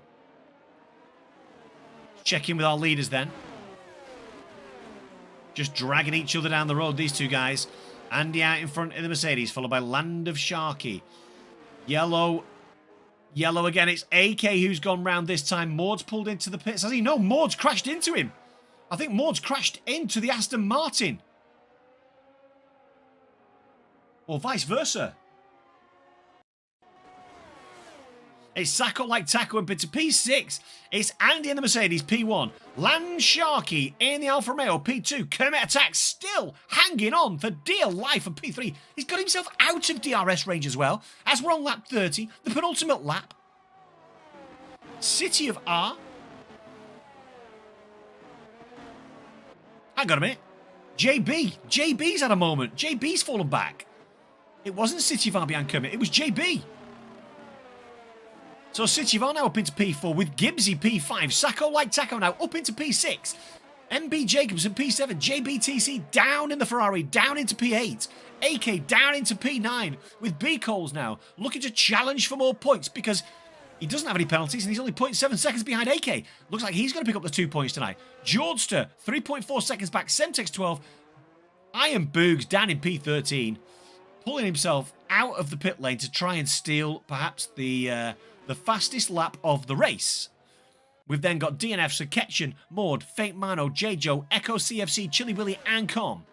Check in with our leaders then. Just dragging each other down the road, these two guys. Andy out in front in the Mercedes, followed by Land of Sharky. Yellow again. It's AK who's gone round this time. Maud's pulled into the pits. Has he? No, Maud's crashed into him. I think Maud's crashed into the Aston Martin. Or vice versa. It's Sacco like Taco and Bitter P6. It's Andy in the Mercedes P1. Land Sharky in the Alfa Romeo P2. Kermit Attack still hanging on for dear life of P3. He's got himself out of DRS range as well. As we're on lap 30, the penultimate lap. City of R. Hang on a minute. JB's had a moment. JB's fallen back. It wasn't City of R behind Kermit. It was JB. So City of R now up into P4 with Gibbsy P5. Sacco like Taco now up into P6. MB Jacobson P7. JBTC down in the Ferrari, down into P8. AK down into P9 with B Coles now looking to challenge for more points because he doesn't have any penalties and he's only 0.7 seconds behind AK. Looks like he's going to pick up the 2 points tonight. Jordster 3.4 seconds back. Semtex 12. Iron Boogs down in P13. Pulling himself out of the pit lane to try and steal perhaps the fastest lap of the race. We've then got DNFs for Ketchen, Maud, Fake Mano, J-Joe, Echo CFC, Chili Willy and Com.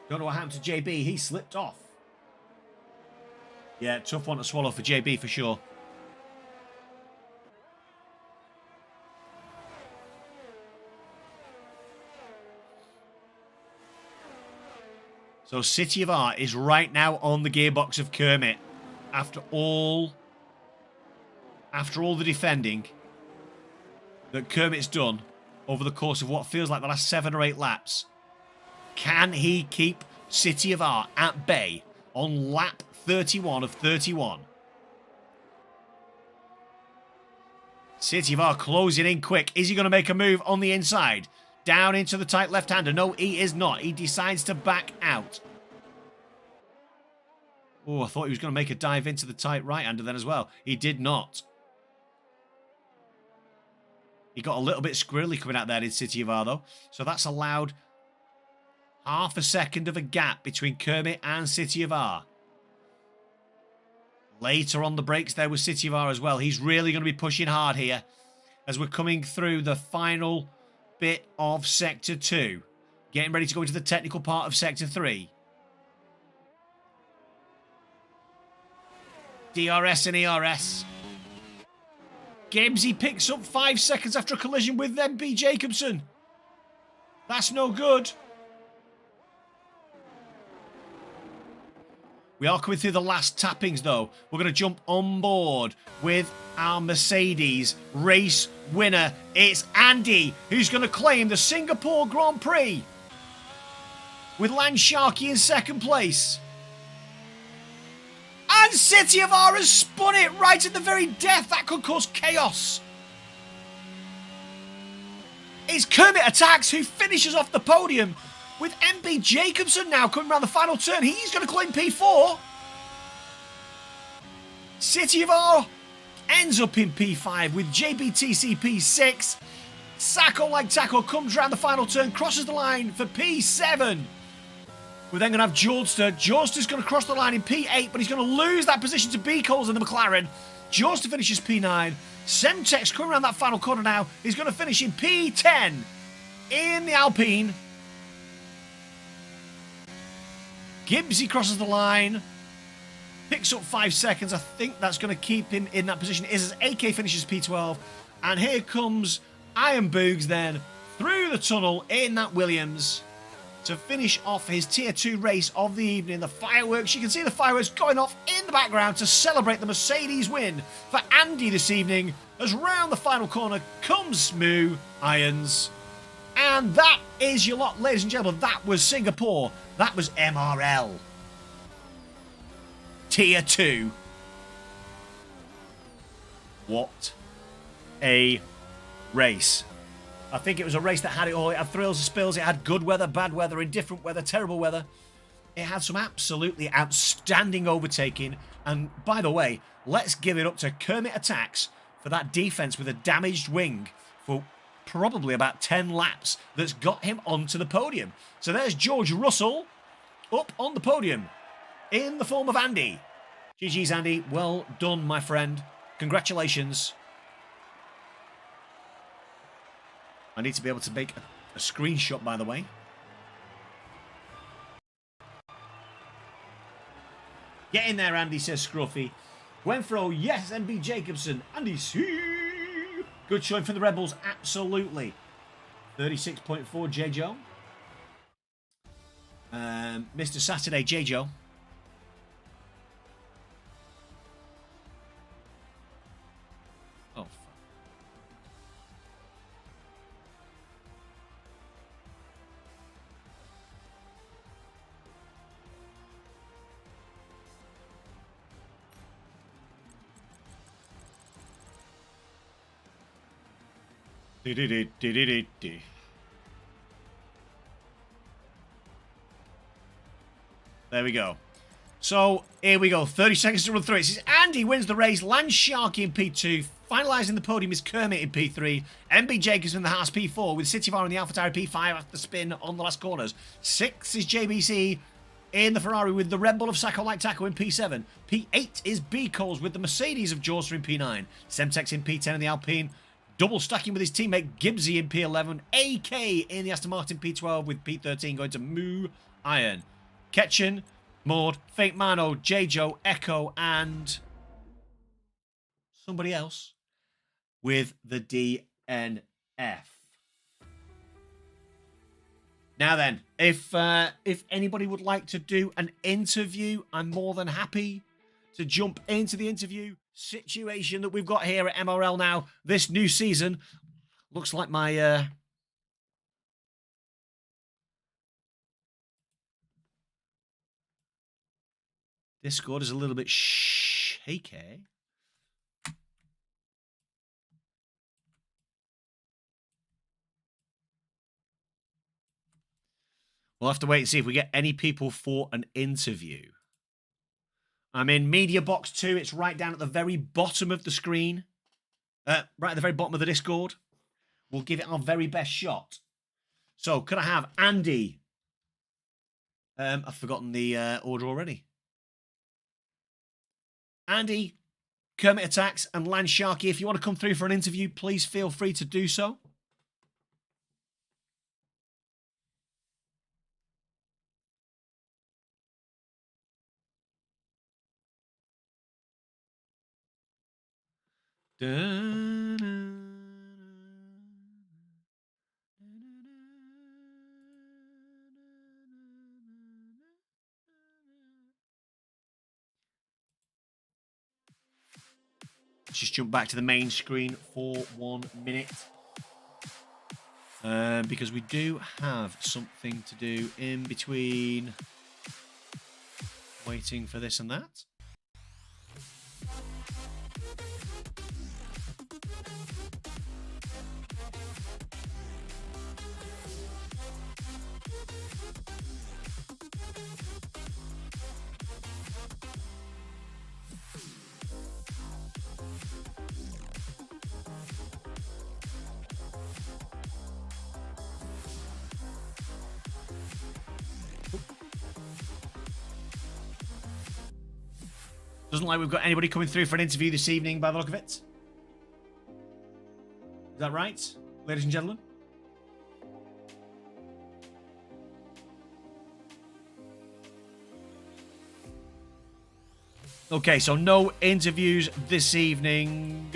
Don't know what happened to JB. He slipped off. Yeah, tough one to swallow for JB for sure. So City of R is right now on the gearbox of Kermit. After all the defending that Kermit's done over the course of what feels like the last 7 or 8 laps. Can he keep City of R at bay on lap 31 of 31? City of R closing in quick. Is he going to make a move on the inside? Down into the tight left-hander. No, he is not. He decides to back out. Oh, I thought he was going to make a dive into the tight right-hander then as well. He did not. He got a little bit squirrely coming out there in City of R, though. So that's allowed half a second of a gap between Kermit and City of R. Later on the brakes there with City of R as well. He's really going to be pushing hard here as we're coming through the final bit of Sector 2. Getting ready to go into the technical part of Sector 3. DRS and ERS. Gibbsy picks up 5 seconds after a collision with MB Jacobson. That's no good. We are coming through the last tappings though. We're going to jump on board with our Mercedes race winner. It's Andy who's going to claim the Singapore Grand Prix with Land Sharky in second place. And City of R has spun it right at the very death. That could cause chaos. It's Kermit Attacks who finishes off the podium with MB Jacobson now coming around the final turn. He's going to claim P4. City of R ends up in P5 with JBTC P6. Sacco like tackle comes round the final turn, crosses the line for P7. We're then going to have Jorster. Jorster's going to cross the line in P8, but he's going to lose that position to B-Coles in the McLaren. Jorster finishes P9. Semtex coming around that final corner now. He's going to finish in P10 in the Alpine. Gibbsy crosses the line. Picks up 5 seconds. I think that's going to keep him in that position. Is as AK finishes P12. And here comes Iron Boogs then through the tunnel in that Williams to finish off his Tier 2 race of the evening. The fireworks, you can see the fireworks going off in the background to celebrate the Mercedes win for Andy this evening. As round the final corner comes Moo Irons. And that is your lot, ladies and gentlemen. That was Singapore. That was MRL. Tier 2. What a race. I think it was a race that had it all. It had thrills and spills. It had good weather, bad weather, indifferent weather, terrible weather. It had some absolutely outstanding overtaking. And by the way, let's give it up to Kermit Attacks for that defense with a damaged wing for probably about 10 laps that's got him onto the podium. So there's George Russell up on the podium in the form of Andy. GG's, Andy. Well done, my friend. Congratulations. I need to be able to make a screenshot, by the way. Get in there, Andy, says Scruffy. Gwenfro, yes, NB Jacobson. Andy, see. Good showing from the Rebels, absolutely. 36.4, J. Joe. Mr. Saturday, J. Joe. Oh, fuck. There we go. So, here we go. 30 seconds to run through it. It says Andy wins the race. Landsharky in P2. Finalising the podium is Kermit in P3. MB Jacobs in the Haas P4 with Cityvar in the AlphaTauri P5 after the spin on the last corners. 6 is JBC in the Ferrari with the Red Bull of Sacco Like Taco in P7. P8 is B-Coles with the Mercedes of Jorster in P9. Semtex in P10 in the Alpine. Double stacking with his teammate Gibbsy in P11. AK in the Aston Martin P12 with P13 going to Moo Iron. Ketchen, Maud, Fake Mano, J-Joe, Echo, and somebody else with the DNF. Now then, if anybody would like to do an interview, I'm more than happy to jump into the interview situation that we've got here at MRL now. This new season looks like my Discord is a little bit shaky. We'll have to wait and see if we get any people for an interview. I'm in Media Box 2. It's right down at the very bottom of the screen. Right at the very bottom of the Discord. We'll give it our very best shot. So, could I have Andy? I've forgotten the order already. Andy, Kermit Attacks, and Landsharky. If you want to come through for an interview, please feel free to do so. Let's just jump back to the main screen for 1 minute. Because we do have something to do in between waiting for this and that. Doesn't look like we've got anybody coming through for an interview this evening by the look of it. Is that right, ladies and gentlemen? Okay, so no interviews this evening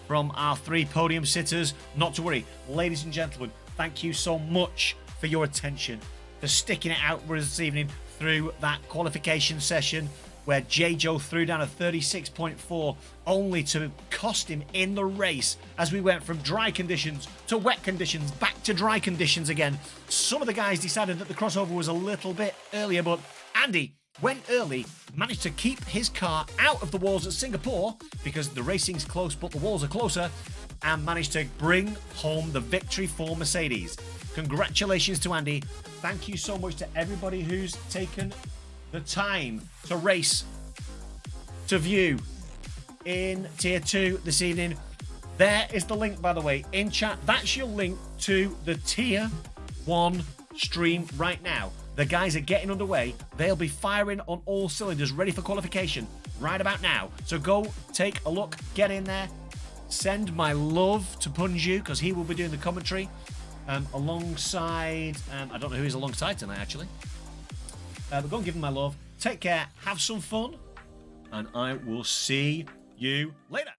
from our 3 podium sitters. Not to worry, ladies and gentlemen, thank you so much for your attention, for sticking it out for us this evening through that qualification session where J-Joe threw down a 36.4 only to cost him in the race as we went from dry conditions to wet conditions, back to dry conditions again. Some of the guys decided that the crossover was a little bit earlier, but Andy went early, managed to keep his car out of the walls at Singapore because the racing's close but the walls are closer, and managed to bring home the victory for Mercedes. Congratulations to Andy. Thank you so much to everybody who's taken the time to race, to view in Tier 2 this evening. There is the link, by the way, in chat. That's your link to the Tier 1 stream right now. The guys are getting underway. They'll be firing on all cylinders, ready for qualification right about now. So go take a look, get in there. Send my love to Punju because he will be doing the commentary alongside... I don't know who he's alongside tonight, actually. But go and give him my love. Take care, have some fun, and I will see you later.